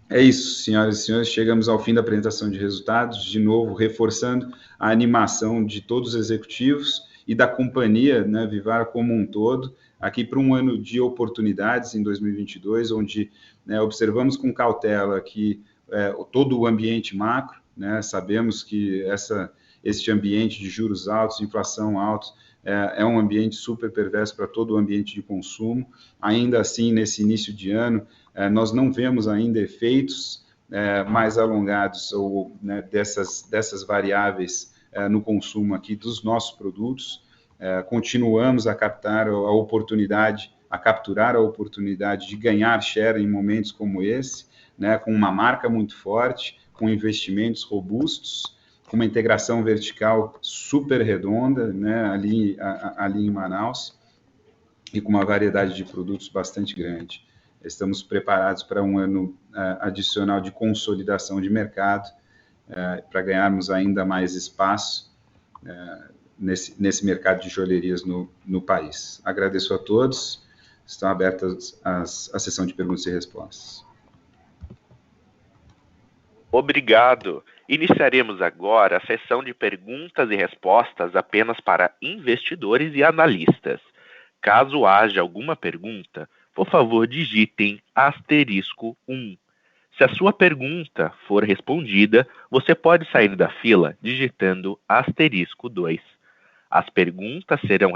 É isso, senhoras e senhores, chegamos ao fim da apresentação de resultados, de novo reforçando a animação de todos os executivos e da companhia, né, Vivara como um todo, aqui para um ano de oportunidades em 2022, onde, né, observamos com cautela que todo o ambiente macro, né, sabemos que este ambiente de juros altos, inflação alta, é um ambiente super perverso para todo o ambiente de consumo. Ainda assim, nesse início de ano, nós não vemos ainda efeitos mais alongados ou, né, dessas variáveis no consumo aqui dos nossos produtos. Continuamos a capturar a oportunidade de ganhar share em momentos como esse, né, com uma marca muito forte, com investimentos robustos, com uma integração vertical super redonda, né, ali em Manaus, e com uma variedade de produtos bastante grande. Estamos preparados para um ano adicional de consolidação de mercado, para ganharmos ainda mais espaço nesse mercado de joalherias no país. Agradeço a todos. Estão abertas a sessão de perguntas e respostas. Obrigado. Iniciaremos agora a sessão de perguntas e respostas apenas para investidores e analistas. Caso haja alguma pergunta, por favor, digitem *1. Se a sua pergunta for respondida, você pode sair da fila digitando *2. As perguntas serão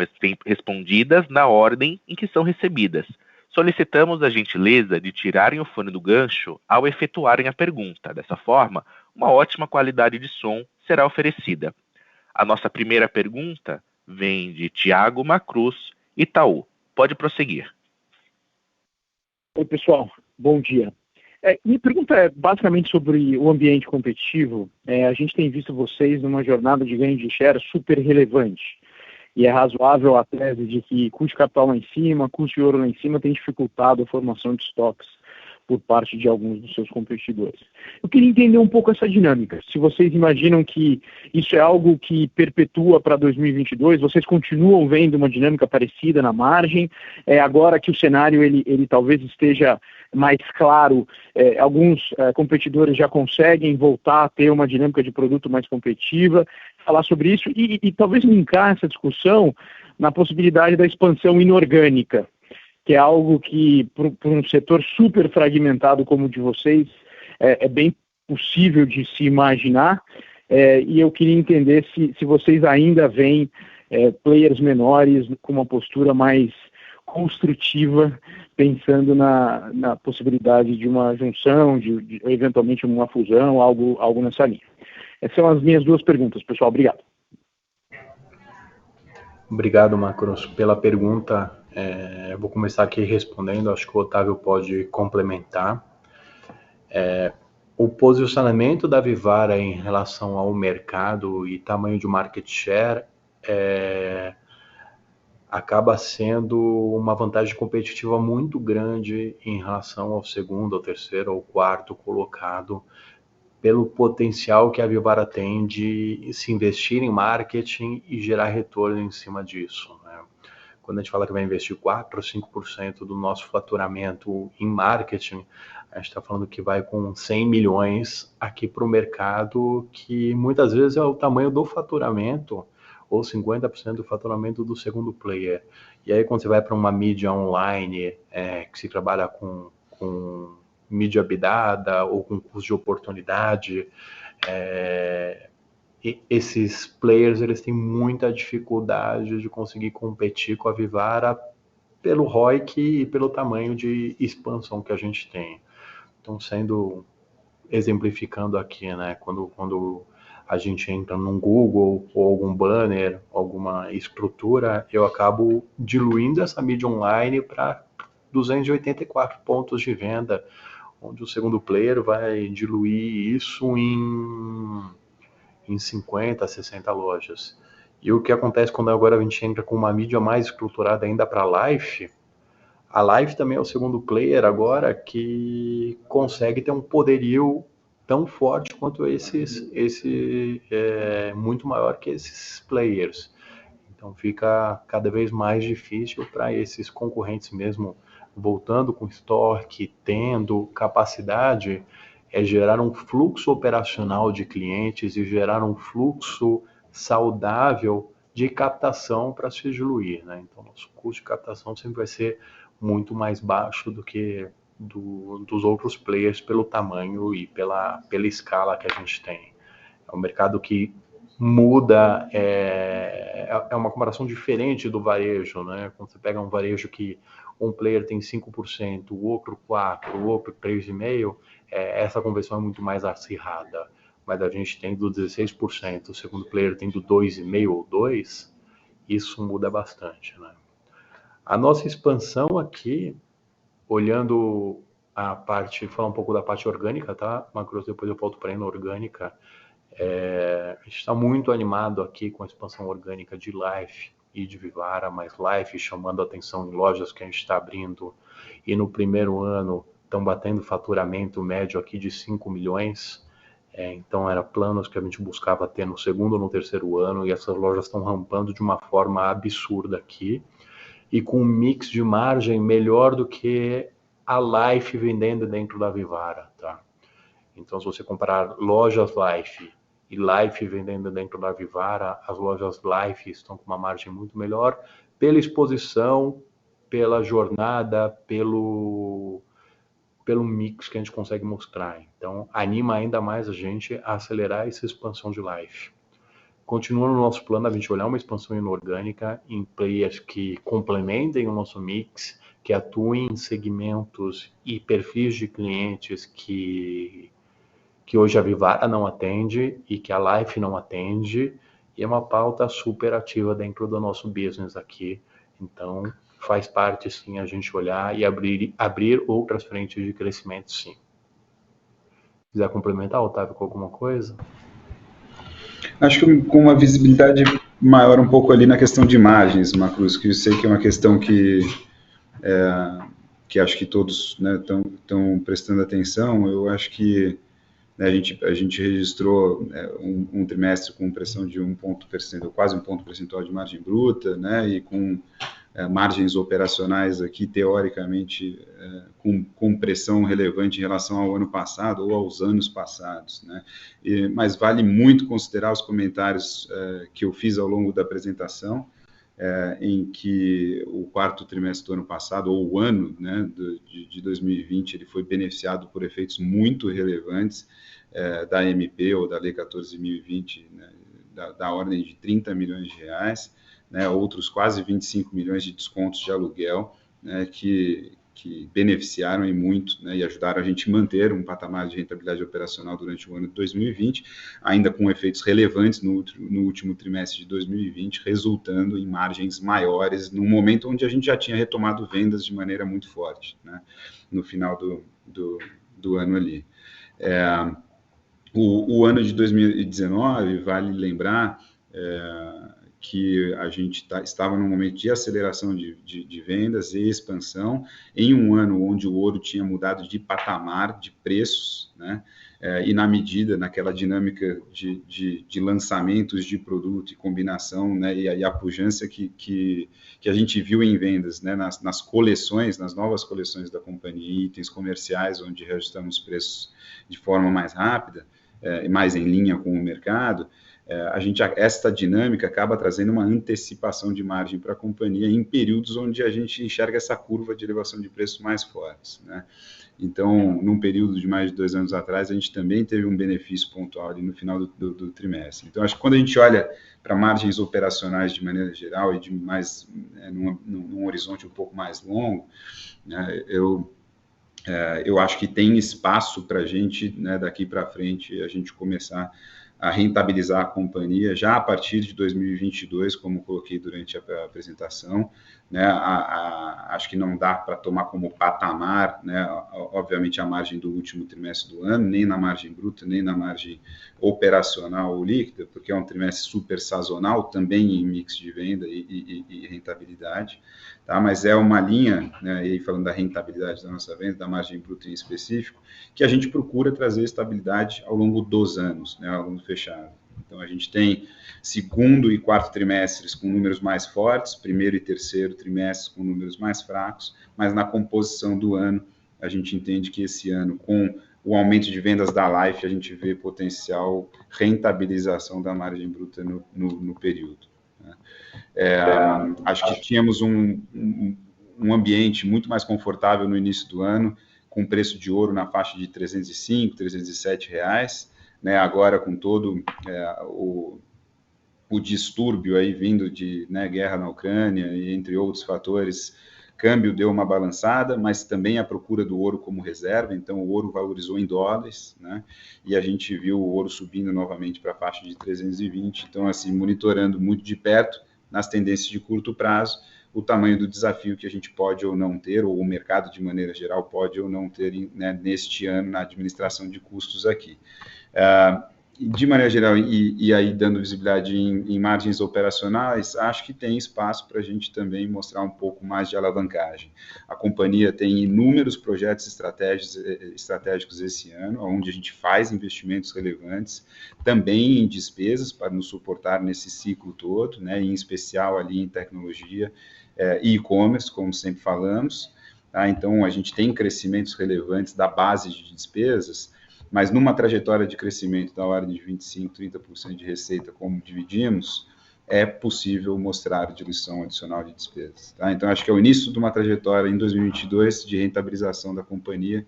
respondidas na ordem em que são recebidas. Solicitamos a gentileza de tirarem o fone do gancho ao efetuarem a pergunta. Dessa forma, uma ótima qualidade de som será oferecida. A nossa primeira pergunta vem de Thiago Macruz, Itaú. Pode prosseguir. Oi, pessoal. Bom dia. Minha pergunta é basicamente sobre o ambiente competitivo. A gente tem visto vocês numa jornada de ganho de share super relevante. E é razoável a tese de que custo de capital lá em cima, custo de ouro lá em cima tem dificultado a formação de estoques por parte de alguns dos seus competidores. Eu queria entender um pouco essa dinâmica. Se vocês imaginam que isso é algo que perpetua para 2022, vocês continuam vendo uma dinâmica parecida na margem? Agora que o cenário ele talvez esteja mais claro, alguns competidores já conseguem voltar a ter uma dinâmica de produto mais competitiva, falar sobre isso e talvez linkar essa discussão na possibilidade da expansão inorgânica, que é algo que, para um setor super fragmentado como o de vocês, é bem possível de se imaginar, e eu queria entender se vocês ainda veem players menores com uma postura mais construtiva, pensando na possibilidade de uma junção, de eventualmente uma fusão, algo nessa linha. Essas são as minhas duas perguntas, pessoal. Obrigado. Obrigado, Macruz, pela pergunta. Eu vou começar aqui respondendo, acho que o Otávio pode complementar. O posicionamento da Vivara em relação ao mercado e tamanho de market share acaba sendo uma vantagem competitiva muito grande em relação ao segundo, ao terceiro, ao quarto colocado, pelo potencial que a Vivara tem de se investir em marketing e gerar retorno em cima disso, né? Quando a gente fala que vai investir 4 ou 5% do nosso faturamento em marketing, a gente está falando que vai com 100 milhões aqui para o mercado, que muitas vezes é o tamanho do faturamento, ou 50% do faturamento do segundo player. E aí quando você vai para uma mídia online, que se trabalha com mídia bidada ou com custo de oportunidade, esses players eles têm muita dificuldade de conseguir competir com a Vivara pelo ROIC e pelo tamanho de expansão que a gente tem. Então, exemplificando aqui, né, quando a gente entra num Google ou algum banner, alguma estrutura, eu acabo diluindo essa mídia online para 284 pontos de venda, onde o segundo player vai diluir isso em 50, 60 lojas. E o que acontece quando agora a gente entra com uma mídia mais estruturada ainda para a Life também é o segundo player agora que consegue ter um poderio tão forte quanto muito maior que esses players. Então fica cada vez mais difícil para esses concorrentes mesmo, voltando com estoque, tendo capacidade, gerar um fluxo operacional de clientes e gerar um fluxo saudável de captação para se diluir, né? Então nosso custo de captação sempre vai ser muito mais baixo do que dos outros players pelo tamanho e pela escala que a gente tem. É um mercado que muda, é uma comparação diferente do varejo, né? Quando você pega um varejo que um player tem 5%, o outro 4%, o outro 3,5%, essa conversão é muito mais acirrada. Mas a gente tem do 16%, o segundo player tem do 2,5% ou 2%, isso muda bastante, né? A nossa expansão aqui, olhando a parte, falar um pouco da parte orgânica, tá, Macruz? Depois eu volto para a inorgânica. A gente está muito animado aqui com a expansão orgânica de Life e de Vivara, mas Life chamando a atenção em lojas que a gente está abrindo, e no primeiro ano estão batendo faturamento médio aqui de 5 milhões, então era planos que a gente buscava ter no segundo ou no terceiro ano, e essas lojas estão rampando de uma forma absurda aqui, e com um mix de margem melhor do que a Life vendendo dentro da Vivara, tá? Então, se você comparar lojas Life e Life vendendo dentro da Vivara, as lojas Life estão com uma margem muito melhor pela exposição, pela jornada, pelo mix que a gente consegue mostrar. Então, anima ainda mais a gente a acelerar essa expansão de Life. Continua no nosso plano a gente olhar uma expansão inorgânica em players que complementem o nosso mix, que atuem em segmentos e perfis de clientes que hoje a Vivara não atende e que a Life não atende, e é uma pauta super ativa dentro do nosso business aqui. Então, faz parte, sim, a gente olhar e abrir outras frentes de crescimento, sim. Quiser complementar, Otávio, com alguma coisa? Acho que com uma visibilidade maior um pouco ali na questão de margens, Macruz, que eu sei que é uma questão que acho que todos estão prestando atenção. Eu acho que a gente registrou um trimestre com pressão de quase um ponto percentual de margem bruta, né, e com margens operacionais aqui, teoricamente, com pressão relevante em relação ao ano passado ou aos anos passados, né? Mas vale muito considerar os comentários que eu fiz ao longo da apresentação, em que o quarto trimestre do ano passado, ou o ano, né, de 2020, ele foi beneficiado por efeitos muito relevantes da MP ou da Lei 14.020, né, da ordem de 30 milhões de reais, né, outros quase 25 milhões de descontos de aluguel, né, que beneficiaram e muito, né, e ajudaram a gente a manter um patamar de rentabilidade operacional durante o ano de 2020, ainda com efeitos relevantes no último trimestre de 2020, resultando em margens maiores, num momento onde a gente já tinha retomado vendas de maneira muito forte, né, no final do ano ali. O ano de 2019, vale lembrar que a gente estava num momento de aceleração de vendas e expansão, em um ano onde o ouro tinha mudado de patamar de preços, né? E na medida, naquela dinâmica de lançamentos de produto e combinação, né? E a pujança que a gente viu em vendas, né? Nas coleções, nas novas coleções da companhia, itens comerciais, onde reajustamos preços de forma mais rápida, mais em linha com o mercado, esta dinâmica acaba trazendo uma antecipação de margem para a companhia em períodos onde a gente enxerga essa curva de elevação de preços mais fortes, né? Então, num período de mais de 2 anos atrás, a gente também teve um benefício pontual ali no final do trimestre. Então, acho que quando a gente olha para margens operacionais de maneira geral e de mais num horizonte um pouco mais longo, né, eu acho que tem espaço para a gente, né, daqui para frente, a gente começar a rentabilizar a companhia já a partir de 2022, como coloquei durante a apresentação, né? Acho que não dá para tomar como patamar, né? Obviamente, a margem do último trimestre do ano, nem na margem bruta, nem na margem operacional ou líquida, porque é um trimestre super sazonal, também em mix de venda e rentabilidade, tá? Mas é uma linha, né? E aí falando da rentabilidade da nossa venda, da margem bruta em específico, que a gente procura trazer estabilidade ao longo dos anos, né? Ao longo do fechado. Então, a gente tem segundo e quarto trimestres com números mais fortes, primeiro e terceiro trimestres com números mais fracos, mas na composição do ano, a gente entende que esse ano, com o aumento de vendas da Life, a gente vê potencial rentabilização da margem bruta no período. Né? Acho que tínhamos um ambiente muito mais confortável no início do ano, com preço de ouro na faixa de R$305, R$307, né? Agora com todo o distúrbio aí vindo de, né, guerra na Ucrânia e entre outros fatores, câmbio deu uma balançada, mas também a procura do ouro como reserva, então o ouro valorizou em dólares, né? E a gente viu o ouro subindo novamente para a faixa de 320, então assim, monitorando muito de perto nas tendências de curto prazo, o tamanho do desafio que a gente pode ou não ter, ou o mercado de maneira geral pode ou não ter, né, neste ano na administração de custos aqui. De maneira geral, e aí dando visibilidade em margens operacionais, acho que tem espaço para a gente também mostrar um pouco mais de alavancagem. A companhia tem inúmeros projetos estratégicos esse ano, onde a gente faz investimentos relevantes, também em despesas para nos suportar nesse ciclo todo, né, em especial ali em tecnologia e e-commerce, como sempre falamos. Tá? Então, a gente tem crescimentos relevantes da base de despesas, mas numa trajetória de crescimento da ordem de 25%, 30% de receita, como dividimos, é possível mostrar diluição adicional de despesas. Tá? Então, acho que é o início de uma trajetória em 2022 de rentabilização da companhia,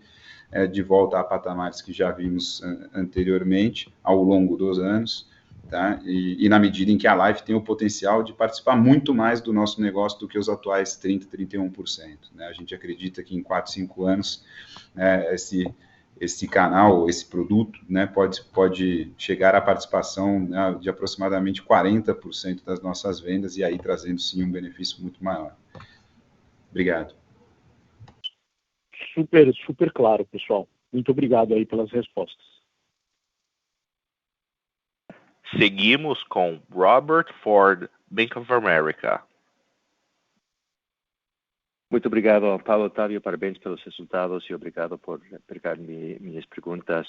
de volta a patamares que já vimos anteriormente, ao longo dos anos, tá? E na medida em que a Life tem o potencial de participar muito mais do nosso negócio do que os atuais 30%, 31%. Né? A gente acredita que em 4, 5 anos, esse canal, esse produto, né, pode chegar à participação, né, de aproximadamente 40% das nossas vendas, e aí trazendo, sim, um benefício muito maior. Obrigado. Super claro, pessoal. Muito obrigado aí pelas respostas. Seguimos com Robert Ford, Bank of America. Muito obrigado, Paulo, Otávio, parabéns pelos resultados e obrigado por pegar minhas perguntas.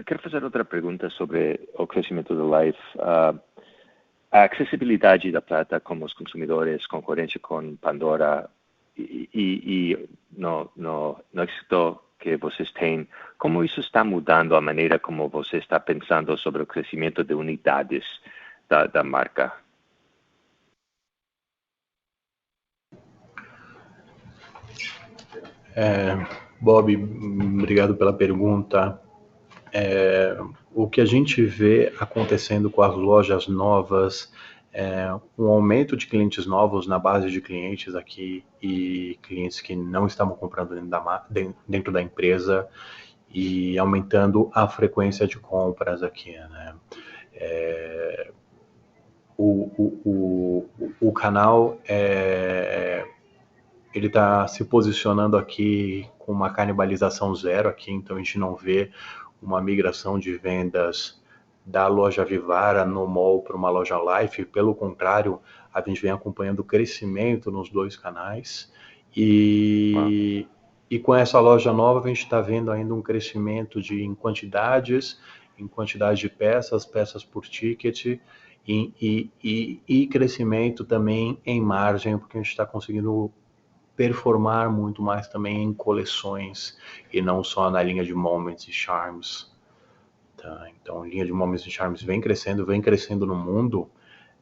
Quero fazer outra pergunta sobre o crescimento do Life. A acessibilidade da plata como os consumidores, concorrência com Pandora e no êxito que vocês têm, como isso está mudando a maneira como você está pensando sobre o crescimento de unidades da marca? Bob, obrigado pela pergunta. O que a gente vê acontecendo com as lojas novas é um aumento de clientes novos na base de clientes aqui e clientes que não estavam comprando dentro da empresa e aumentando a frequência de compras aqui, né? O canal ele está se posicionando aqui com uma canibalização zero aqui, então a gente não vê uma migração de vendas da loja Vivara no mall para uma loja Life, pelo contrário, a gente vem acompanhando o crescimento nos dois canais e com essa loja nova a gente está vendo ainda um crescimento em quantidade de peças por ticket e crescimento também em margem, porque a gente está conseguindo performar muito mais também em coleções e não só na linha de Moments e Charms. Tá? Então, a linha de Moments e Charms vem crescendo no mundo.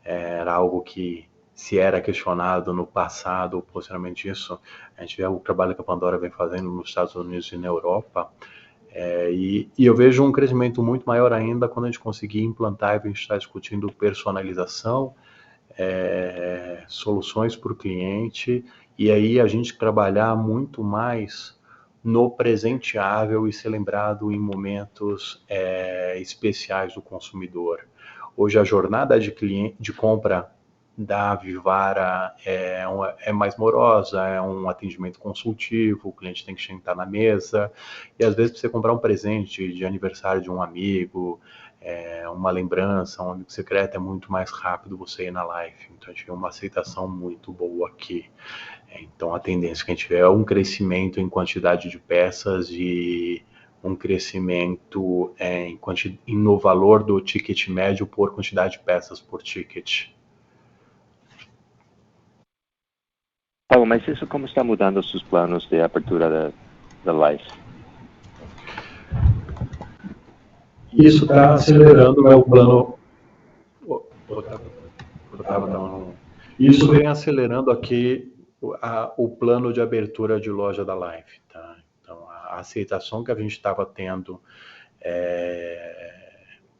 Era algo que se era questionado no passado, o posicionamento disso. A gente vê o trabalho que a Pandora vem fazendo nos Estados Unidos e na Europa. E eu vejo um crescimento muito maior ainda quando a gente conseguir implantar, e a gente está discutindo personalização, soluções para o cliente, e aí a gente trabalhar muito mais no presenteável e ser lembrado em momentos especiais do consumidor. Hoje a jornada de compra da Vivara é mais morosa, é um atendimento consultivo, o cliente tem que sentar na mesa, e às vezes para você comprar um presente de aniversário de um amigo, uma lembrança, um amigo secreto, é muito mais rápido você ir na live. Então a gente tem uma aceitação muito boa aqui. Então a tendência que a gente vê é um crescimento em quantidade de peças e um crescimento no valor do ticket médio por quantidade de peças por ticket. Paulo, mas isso como está mudando os seus planos de abertura da live? Isso está acelerando o meu plano. Isso vem acelerando aqui o plano de abertura de loja da Live. Tá? Então, a aceitação que a gente estava tendo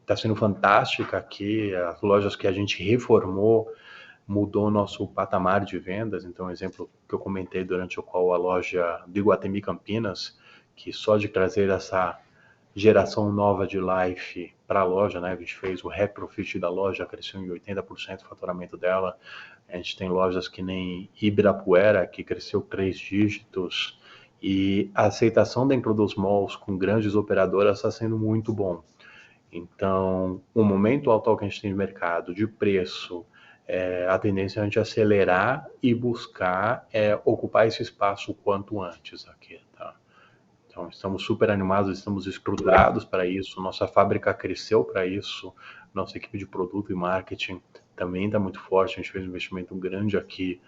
está sendo fantástica aqui. As lojas que a gente reformou mudou o nosso patamar de vendas. Então, um exemplo que eu comentei durante o call, a loja do Iguatemi Campinas, que só de trazer essa geração nova de Life para a loja, né? A gente fez o retrofit da loja, cresceu em 80% o faturamento dela. A gente tem lojas que nem Ibirapuera, que cresceu 3 dígitos, e a aceitação dentro dos malls com grandes operadoras está sendo muito bom. Então, o momento atual que a gente tem de mercado, de preço, a tendência é a gente acelerar e buscar ocupar esse espaço o quanto antes aqui, tá? Então, estamos super animados, estamos estruturados para isso, nossa fábrica cresceu para isso, nossa equipe de produto e marketing também está muito forte, a gente fez um investimento grande aqui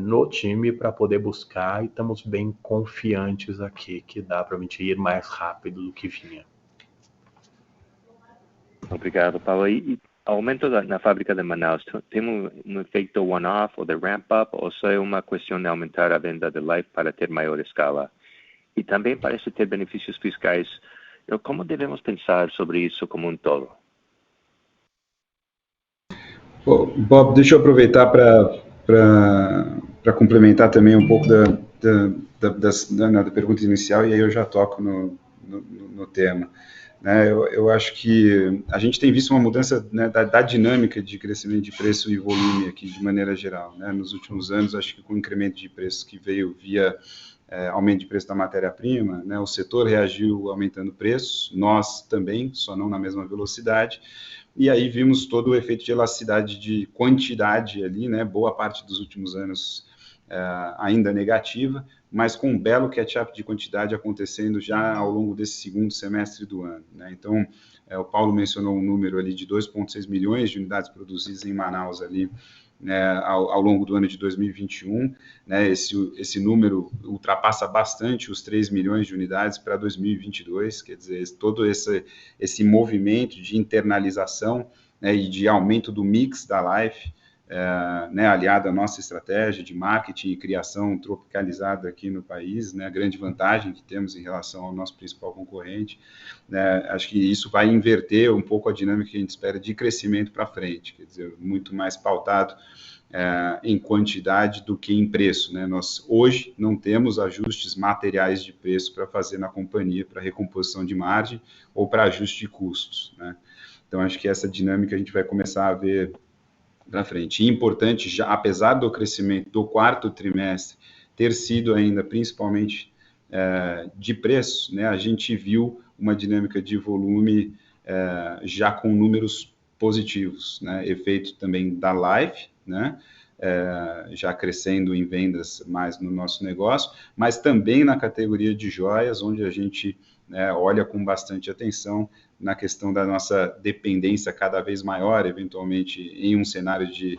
no time para poder buscar, e estamos bem confiantes aqui que dá para a gente ir mais rápido do que vinha. Obrigado, Paulo. E aumento na fábrica de Manaus, tem um efeito one-off ou de ramp-up, ou só é uma questão de aumentar a venda de Life para ter maior escala? E também parece ter benefícios fiscais. Como devemos pensar sobre isso como um todo? Bob, deixa eu aproveitar para complementar também um pouco da pergunta inicial, e aí eu já toco no tema. Né, eu acho que a gente tem visto uma mudança, né, da dinâmica de crescimento de preço e volume aqui de maneira geral. Né, nos últimos anos, acho que com o incremento de preços que veio via aumento de preço da matéria-prima, né, o setor reagiu aumentando preços, nós também, só não na mesma velocidade, e aí vimos todo o efeito de elasticidade de quantidade ali, né, boa parte dos últimos anos ainda negativa, mas com um belo catch-up de quantidade acontecendo já ao longo desse segundo semestre do ano. Né? Então, o Paulo mencionou um número ali de 2,6 milhões de unidades produzidas em Manaus ali, né, ao longo do ano de 2021, né, esse número ultrapassa bastante os 3 milhões de unidades para 2022, quer dizer, todo esse movimento de internalização, né, e de aumento do mix da Life, né, aliado à nossa estratégia de marketing e criação tropicalizada aqui no país, né, a grande vantagem que temos em relação ao nosso principal concorrente, né, acho que isso vai inverter um pouco a dinâmica que a gente espera de crescimento para frente, quer dizer, muito mais pautado em quantidade do que em preço, né, nós hoje não temos ajustes materiais de preço para fazer na companhia, para recomposição de margem ou para ajuste de custos, né, então acho que essa dinâmica a gente vai começar a ver para frente. E importante, já, apesar do crescimento do quarto trimestre ter sido ainda principalmente de preço, né, a gente viu uma dinâmica de volume já com números positivos, né, efeito também da Life, né, já crescendo em vendas mais no nosso negócio, mas também na categoria de joias, onde a gente olha com bastante atenção na questão da nossa dependência cada vez maior, eventualmente em um cenário de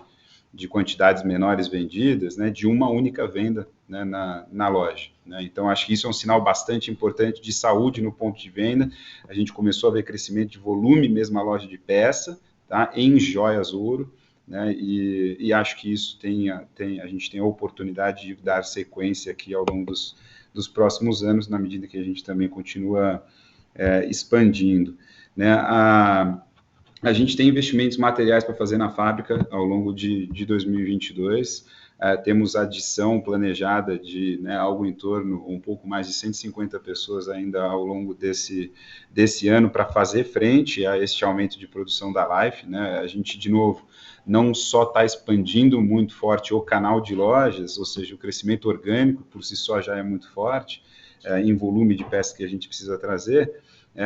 quantidades menores vendidas, né, de uma única venda, né, na loja. Né? Então, acho que isso é um sinal bastante importante de saúde no ponto de venda. A gente começou a ver crescimento de volume, mesmo a loja de peça, tá, em joias ouro, né, e acho que isso a gente tem a oportunidade de dar sequência aqui ao longo dos próximos anos, na medida que a gente também continua expandindo. Né? A gente tem investimentos materiais para fazer na fábrica ao longo de 2022, temos adição planejada de, né, algo em torno, um pouco mais de 150 pessoas ainda ao longo desse ano para fazer frente a este aumento de produção da Life, né? A gente, de novo, não só está expandindo muito forte o canal de lojas, ou seja, o crescimento orgânico por si só já é muito forte, em volume de peças que a gente precisa trazer,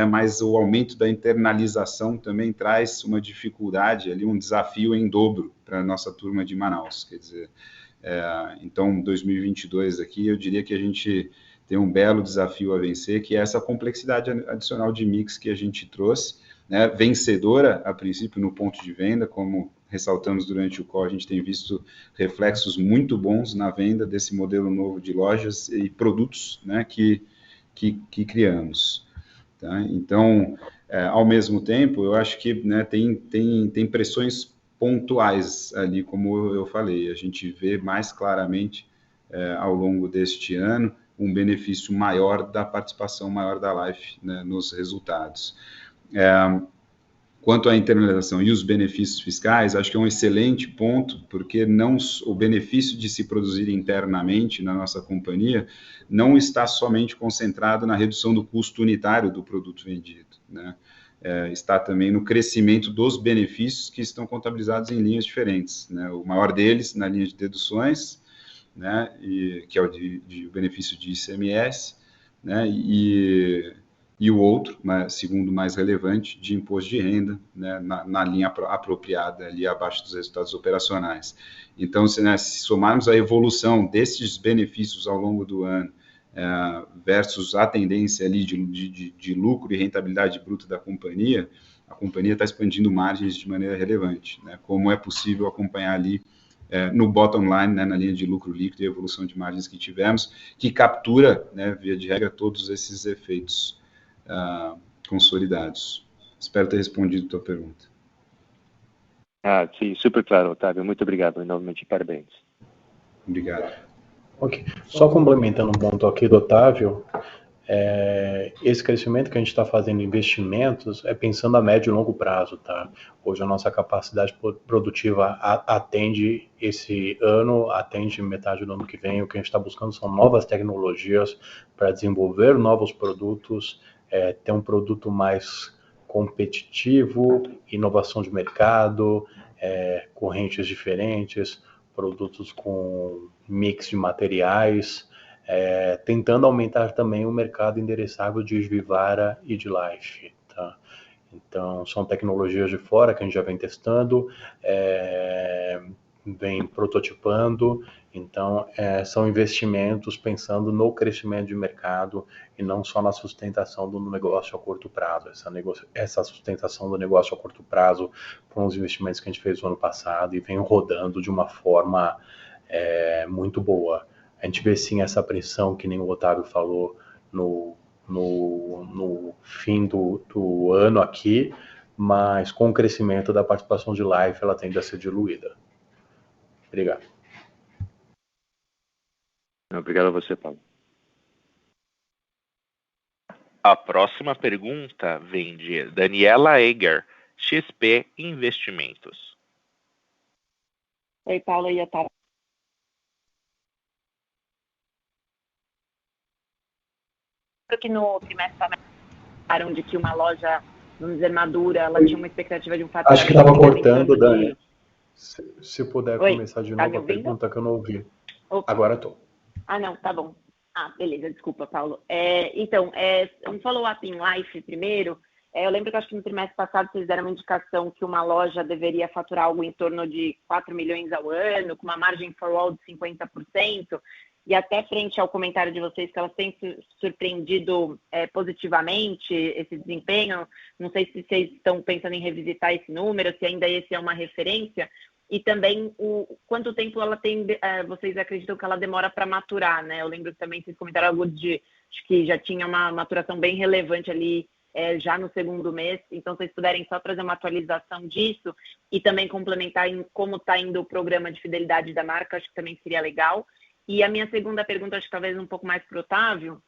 mas o aumento da internalização também traz uma dificuldade, ali, um desafio em dobro para a nossa turma de Manaus. Quer dizer, então, 2022 aqui, eu diria que a gente tem um belo desafio a vencer, que é essa complexidade adicional de mix que a gente trouxe, né, vencedora, a princípio, no ponto de venda, como ressaltamos durante o call, a gente tem visto reflexos muito bons na venda desse modelo novo de lojas e produtos, né, que criamos. Tá? Então, ao mesmo tempo, eu acho que, né, tem pressões pontuais ali, como eu falei, a gente vê mais claramente ao longo deste ano um benefício maior da participação maior da Life, né, nos resultados. Quanto à internalização e os benefícios fiscais, acho que é um excelente ponto, porque o benefício de se produzir internamente na nossa companhia não está somente concentrado na redução do custo unitário do produto vendido, né? Está também no crescimento dos benefícios que estão contabilizados em linhas diferentes, né? O maior deles na linha de deduções, né? Que é o benefício de ICMS, né? E o outro, né, segundo mais relevante, de imposto de renda, né, na linha apropriada, ali abaixo dos resultados operacionais. Então, se somarmos a evolução desses benefícios ao longo do ano, versus a tendência ali de lucro e rentabilidade bruta da companhia, a companhia está expandindo margens de maneira relevante, né, como é possível acompanhar ali no bottom line, né, na linha de lucro líquido e evolução de margens que tivemos, que captura, né, via de regra, todos esses efeitos consolidados. Espero ter respondido a tua pergunta. Sim, super claro, Otávio. Muito obrigado. Enormemente parabéns. Obrigado. Ok. Só complementando um ponto aqui do Otávio, esse crescimento que a gente está fazendo em investimentos é pensando a médio e longo prazo, tá? Hoje a nossa capacidade produtiva atende esse ano, atende metade do ano que vem. O que a gente está buscando são novas tecnologias para desenvolver novos produtos, ter um produto mais competitivo, inovação de mercado, correntes diferentes, produtos com mix de materiais, tentando aumentar também o mercado endereçável de Vivara e de Life. Tá? Então, são tecnologias de fora que a gente já vem testando, vem prototipando. Então, são investimentos pensando no crescimento de mercado e não só na sustentação do negócio a curto prazo. Essa sustentação do negócio a curto prazo foram os investimentos que a gente fez no ano passado e vem rodando de uma forma muito boa. A gente vê sim essa pressão, que nem o Otávio falou, no fim do ano aqui, mas com o crescimento da participação de Life, ela tende a ser diluída. Obrigado. Obrigado a você, Paulo. A próxima pergunta vem de Daniela Eger, XP Investimentos. Oi, Paulo e Otávio. Que no trimestre falaram de que uma loja, vamos dizer, madura, ela tinha uma expectativa de um faturamento. Acho que estava cortando, Dani. Se puder começar de novo a pergunta que eu não ouvi. Opa. Agora estou. Não, tá bom. Beleza, desculpa, Paulo. Então, um follow-up em Life primeiro. Eu lembro que acho que no trimestre passado vocês deram uma indicação que uma loja deveria faturar algo em torno de 4 milhões ao ano, com uma margem for all de 50%. E até frente ao comentário de vocês que elas têm surpreendido positivamente esse desempenho, não sei se vocês estão pensando em revisitar esse número, se ainda esse é uma referência, e também quanto tempo ela tem, vocês acreditam que ela demora para maturar, né? Eu lembro que também vocês comentaram algo de que já tinha uma maturação bem relevante ali já no segundo mês, então se vocês puderem só trazer uma atualização disso e também complementar em como está indo o programa de fidelidade da marca, acho que também seria legal. E a minha segunda pergunta, acho que talvez um pouco mais para o Otávio,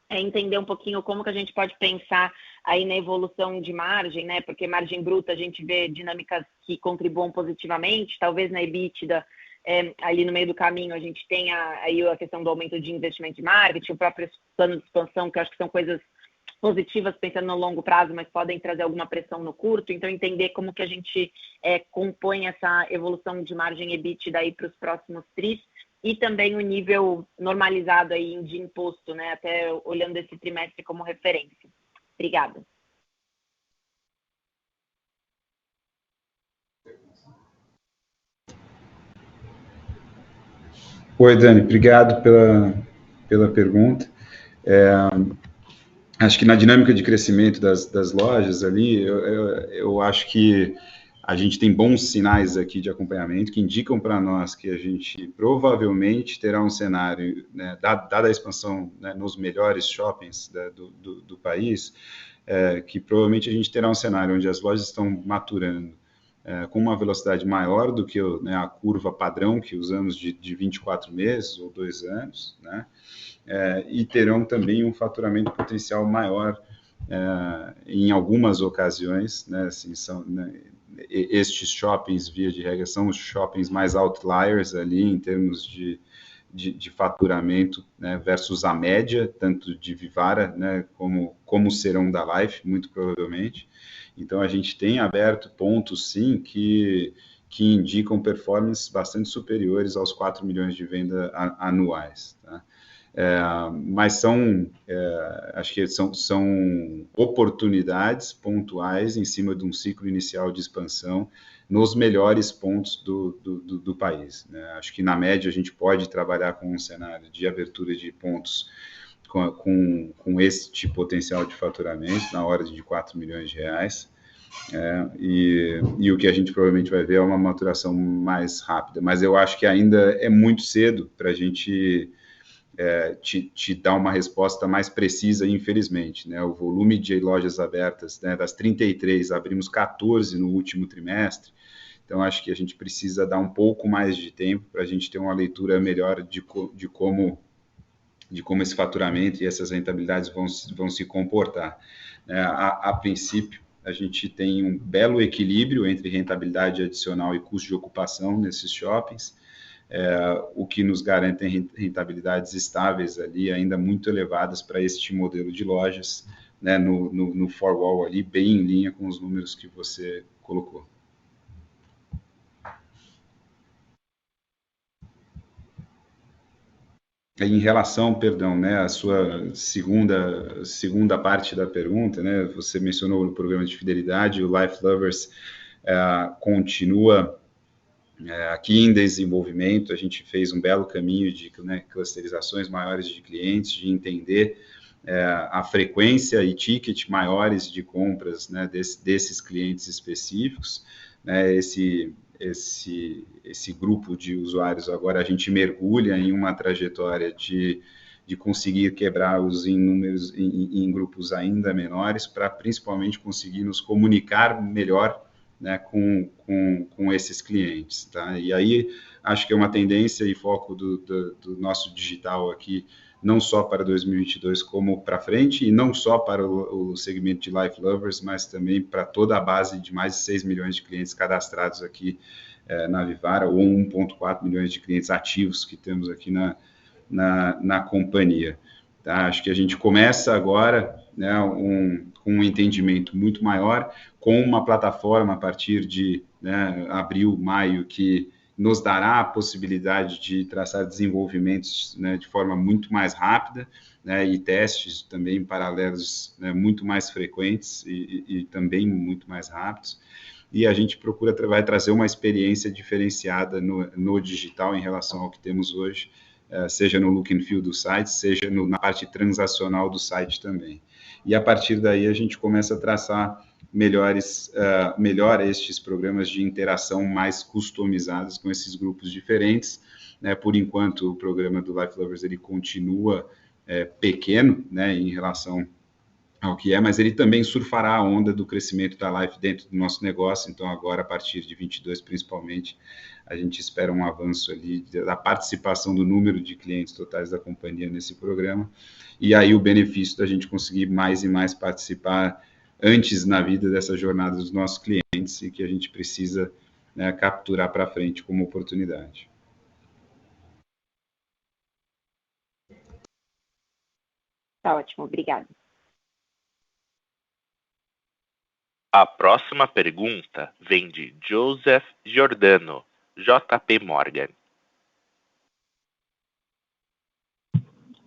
é entender um pouquinho como que a gente pode pensar aí na evolução de margem, né? Porque margem bruta a gente vê dinâmicas que contribuam positivamente, talvez na EBITDA ali no meio do caminho a gente tem aí a questão do aumento de investimento de marketing, o próprio plano de expansão, que eu acho que são coisas positivas pensando no longo prazo, mas podem trazer alguma pressão no curto. Então, entender como que a gente compõe essa evolução de margem EBITDA aí para os próximos tris, e também o nível normalizado aí de imposto, né? Até olhando esse trimestre como referência. Obrigada. Oi, Dani, obrigado pela pergunta. Acho que na dinâmica de crescimento das lojas ali, eu acho que a gente tem bons sinais aqui de acompanhamento que indicam para nós que a gente provavelmente terá um cenário, né, dada a expansão, né, nos melhores shoppings do país, que provavelmente a gente terá um cenário onde as lojas estão maturando com uma velocidade maior do que a curva padrão que usamos de 24 meses ou 2 anos, né? E terão também um faturamento potencial maior em algumas ocasiões, né? Assim, estes shoppings, via de regra, são os shoppings mais outliers ali em termos de faturamento, né, versus a média, tanto de Vivara, né, como serão da Life, muito provavelmente. Então, a gente tem aberto pontos, sim, que indicam performances bastante superiores aos 4 milhões de vendas anuais, tá? Mas acho que são oportunidades pontuais em cima de um ciclo inicial de expansão nos melhores pontos do país, né? Acho que, na média, a gente pode trabalhar com um cenário de abertura de pontos com este potencial de faturamento na ordem de 4 milhões de reais. E o que a gente provavelmente vai ver é uma maturação mais rápida. Mas eu acho que ainda é muito cedo para a gente te dar uma resposta mais precisa, infelizmente, né? O volume de lojas abertas, né, das 33, abrimos 14 no último trimestre. Então, acho que a gente precisa dar um pouco mais de tempo para a gente ter uma leitura melhor de como esse faturamento e essas rentabilidades vão se comportar. A princípio, a gente tem um belo equilíbrio entre rentabilidade adicional e custo de ocupação nesses shoppings, o que nos garante rentabilidades estáveis ali, ainda muito elevadas para este modelo de lojas, né, no four-wall ali, bem em linha com os números que você colocou. Em relação, perdão, né, a sua segunda parte da pergunta, né, você mencionou o programa de fidelidade, o Life Lovers continua aqui em desenvolvimento. A gente fez um belo caminho de, né, clusterizações maiores de clientes, de entender a frequência e ticket maiores de compras, né, desses clientes específicos, né, esse grupo de usuários. Agora a gente mergulha em uma trajetória de conseguir quebrar-os em números, em grupos ainda menores, para principalmente conseguir nos comunicar melhor, né, com esses clientes, tá? E aí acho que é uma tendência e foco do nosso digital aqui, não só para 2022 como para frente, e não só para o segmento de Life Lovers, mas também para toda a base de mais de 6 milhões de clientes cadastrados aqui na Vivara, ou 1,4 milhões de clientes ativos que temos aqui na companhia. Tá? Acho que a gente começa agora, né, com um entendimento muito maior, com uma plataforma a partir de, né, abril, maio, que nos dará a possibilidade de traçar desenvolvimentos, né, de forma muito mais rápida, né, e testes também paralelos, né, muito mais frequentes e também muito mais rápidos. E a gente vai trazer uma experiência diferenciada no digital em relação ao que temos hoje, seja no look and feel do site, seja na parte transacional do site também. E a partir daí a gente começa a traçar melhor estes programas de interação mais customizados com esses grupos diferentes, né? Por enquanto, o programa do Life Lovers ele continua pequeno, né, em relação ao que mas ele também surfará a onda do crescimento da Life dentro do nosso negócio. Então, agora, a partir de 22, principalmente, a gente espera um avanço ali da participação do número de clientes totais da companhia nesse programa, e aí o benefício da gente conseguir mais e mais participar antes na vida dessa jornada dos nossos clientes, e que a gente precisa, né, capturar para frente como oportunidade. Tá ótimo, obrigada. A próxima pergunta vem de Joseph Giordano, JP Morgan.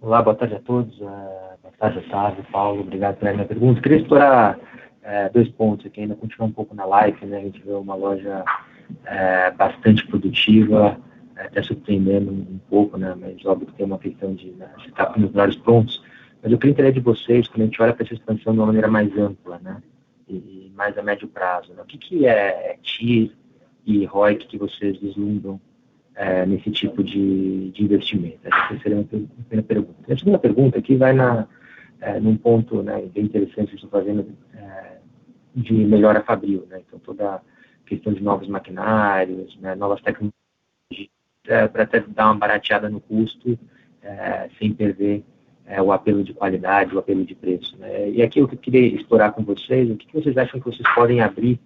Olá, boa tarde a todos. Boa tarde, Otávio, Paulo, obrigado pela minha pergunta. Queria explorar 2 pontos aqui, ainda continuar um pouco na live, né? A gente vê uma loja bastante produtiva, até surpreendendo um pouco, né? Mas óbvio que tem uma questão de se estar nos melhores pontos. Mas eu queria entender de vocês, quando a gente olha para essa expansão de uma maneira mais ampla, né? E mais a médio prazo, né? O que é TIR e ROIC que vocês vislumbram nesse tipo de investimento? Essa seria a primeira pergunta. A segunda pergunta aqui vai num ponto, né, bem interessante que estou fazendo de melhora fabril, né? Então, toda a questão de novos maquinários, né, novas tecnologias, para até dar uma barateada no custo, sem perder o apelo de qualidade, o apelo de preço, né? E aqui eu queria explorar com vocês, o que vocês acham que vocês podem abrir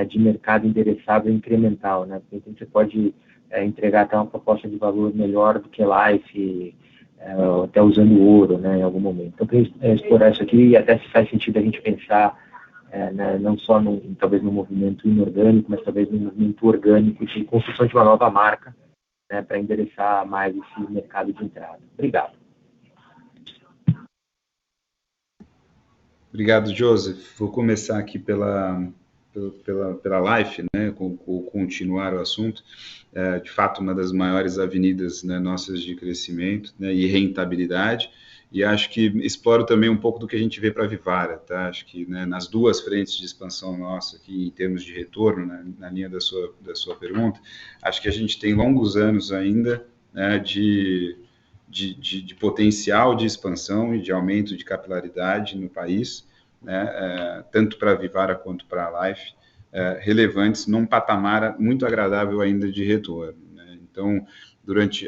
de mercado endereçável incremental, né? Porque você pode entregar até uma proposta de valor melhor do que Life, até usando ouro, né, em algum momento. Então, eu queria explorar isso aqui e até se faz sentido a gente pensar né, não só talvez no movimento inorgânico, mas talvez no movimento orgânico de construção de uma nova marca, né, para endereçar mais esse mercado de entrada. Obrigado. Obrigado, Joseph. Vou começar aqui pela Life, né, continuar o assunto. De fato, uma das maiores avenidas, né, nossas de crescimento, né, e rentabilidade, e acho que exploro também um pouco do que a gente vê para a Vivara, tá? Acho que, né, nas 2 frentes de expansão nossa aqui, em termos de retorno, né, na linha da sua pergunta, acho que a gente tem longos anos ainda, né, de potencial de expansão e de aumento de capilaridade no país, né, tanto para a Vivara quanto para a Life, relevantes num patamar muito agradável ainda de retorno, né? Então,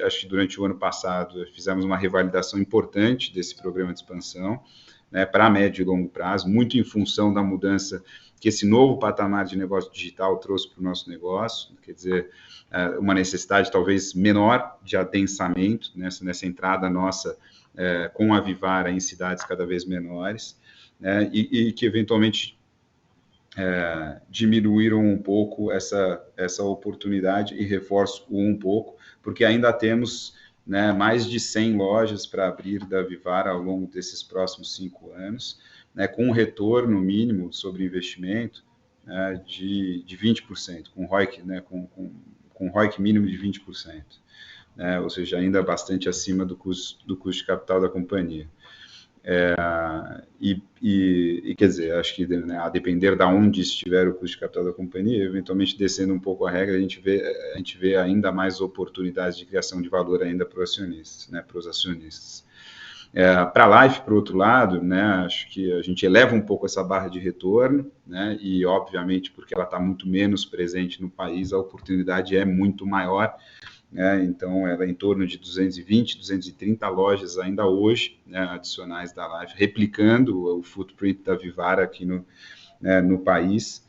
acho que durante o ano passado, fizemos uma revalidação importante desse programa de expansão, né, para médio e longo prazo, muito em função da mudança que esse novo patamar de negócio digital trouxe para o nosso negócio, quer dizer, uma necessidade talvez menor de adensamento nessa entrada nossa com a Vivara em cidades cada vez menores, né, e que eventualmente diminuíram um pouco essa oportunidade, e reforço um pouco, porque ainda temos, né, mais de 100 lojas para abrir da Vivara ao longo desses próximos 5 anos, né, com um retorno mínimo sobre investimento de 20%, com ROIC, né, com ROIC mínimo de 20%, né, ou seja, ainda bastante acima do custo de capital da companhia. Quer dizer, acho que, né, a depender de onde estiver o custo de capital da companhia, eventualmente descendo um pouco a regra, a gente vê ainda mais oportunidades de criação de valor ainda para os acionistas, né, para os acionistas. Para a Life, por outro lado, né, acho que a gente eleva um pouco essa barra de retorno, né, e obviamente porque ela está muito menos presente no país, a oportunidade é muito maior. Então, ela é em torno de 220, 230 lojas ainda hoje, né, adicionais da Life, replicando o footprint da Vivara aqui no país,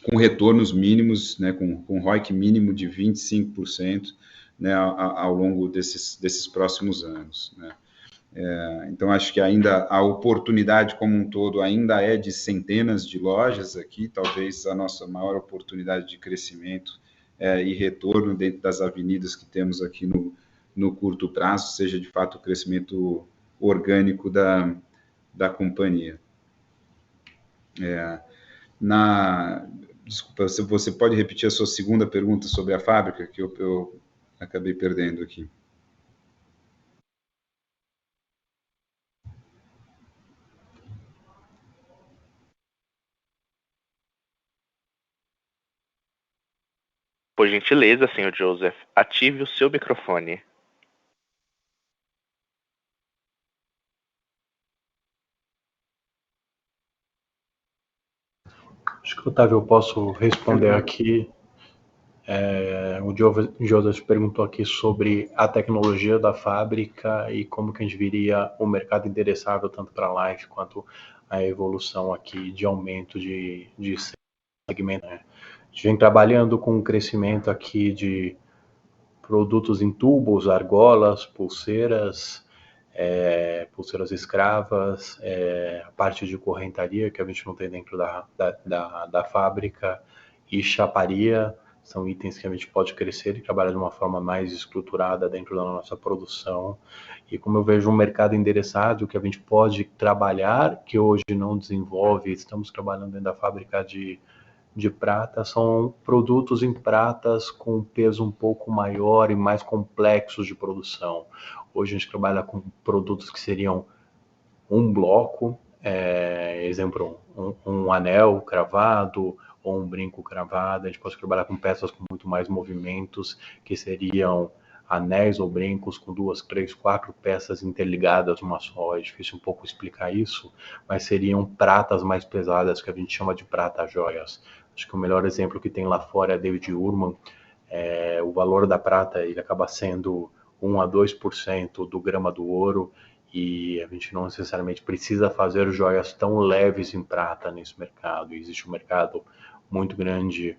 com retornos mínimos, né, com ROIC mínimo de 25%, né, ao longo desses próximos anos, né. Então, acho que ainda a oportunidade como um todo ainda é de centenas de lojas aqui, talvez a nossa maior oportunidade de crescimento e retorno dentro das avenidas que temos aqui no curto prazo, seja de fato o crescimento orgânico da companhia. Desculpa, você pode repetir a sua segunda pergunta sobre a fábrica, que eu acabei perdendo aqui. Por gentileza, senhor Joseph, ative o seu microfone. Acho que, Otávio, eu posso responder aqui. O Joseph perguntou aqui sobre a tecnologia da fábrica e como que a gente viria o mercado endereçável tanto para a Life quanto a evolução aqui de aumento de segmento. A gente vem trabalhando com um crescimento aqui de produtos em tubos, argolas, pulseiras, pulseiras escravas, a parte de correntaria, que a gente não tem dentro da fábrica, e chaparia, são itens que a gente pode crescer e trabalhar de uma forma mais estruturada dentro da nossa produção. E como eu vejo um mercado endereçado, que a gente pode trabalhar, que hoje não desenvolve, estamos trabalhando dentro da fábrica de prata, são produtos em pratas com peso um pouco maior e mais complexos de produção. Hoje a gente trabalha com produtos que seriam um bloco, exemplo, um anel cravado ou um brinco cravado. A gente pode trabalhar com peças com muito mais movimentos, que seriam anéis ou brincos com 2, 3, 4 peças interligadas uma só. É difícil um pouco explicar isso, mas seriam pratas mais pesadas, que a gente chama de prata-joias. Acho que o melhor exemplo que tem lá fora é David Yurman. O valor da prata ele acaba sendo 1 a 2% do grama do ouro, e a gente não necessariamente precisa fazer joias tão leves em prata nesse mercado. Existe um mercado muito grande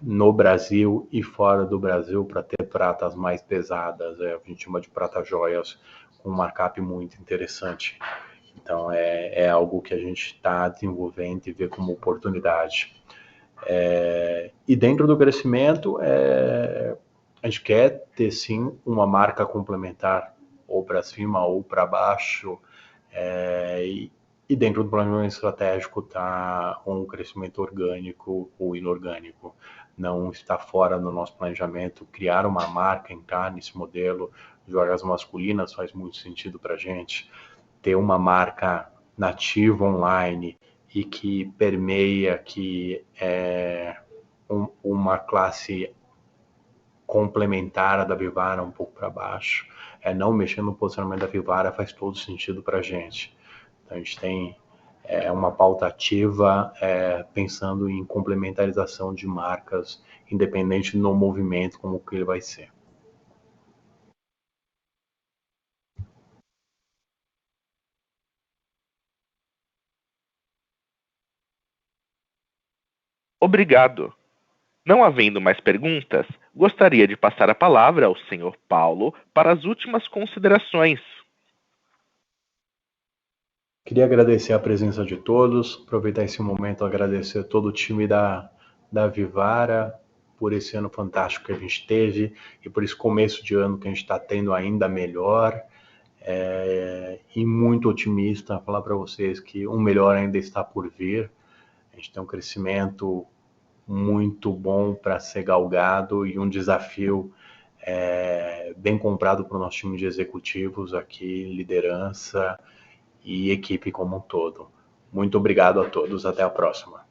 no Brasil e fora do Brasil para ter pratas mais pesadas. A gente chama de prata-joias com um markup muito interessante. Então é algo que a gente está desenvolvendo e vê como oportunidade. E dentro do crescimento, a gente quer ter sim uma marca complementar, ou para cima ou para baixo, e dentro do planejamento estratégico está um crescimento orgânico ou inorgânico. Não está fora do nosso planejamento criar uma marca, entrar nesse modelo. Joias masculinas faz muito sentido para a gente. Ter uma marca nativa online e que permeia, que é uma classe complementar da Vivara um pouco para baixo, não mexer no posicionamento da Vivara faz todo sentido para a gente. Então a gente tem uma pauta ativa pensando em complementarização de marcas, independente no movimento como que ele vai ser. Obrigado. Não havendo mais perguntas, gostaria de passar a palavra ao Sr. Paulo para as últimas considerações. Queria agradecer a presença de todos, aproveitar esse momento, agradecer todo o time da Vivara por esse ano fantástico que a gente teve e por esse começo de ano que a gente está tendo ainda melhor, e muito otimista, falar para vocês que o melhor ainda está por vir. A gente tem um crescimento muito bom para ser galgado e um desafio bem comprado para o nosso time de executivos aqui, liderança e equipe como um todo. Muito obrigado a todos, até a próxima.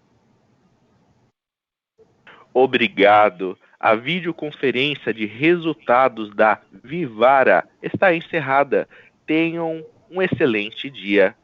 Obrigado. A videoconferência de resultados da Vivara está encerrada. Tenham um excelente dia.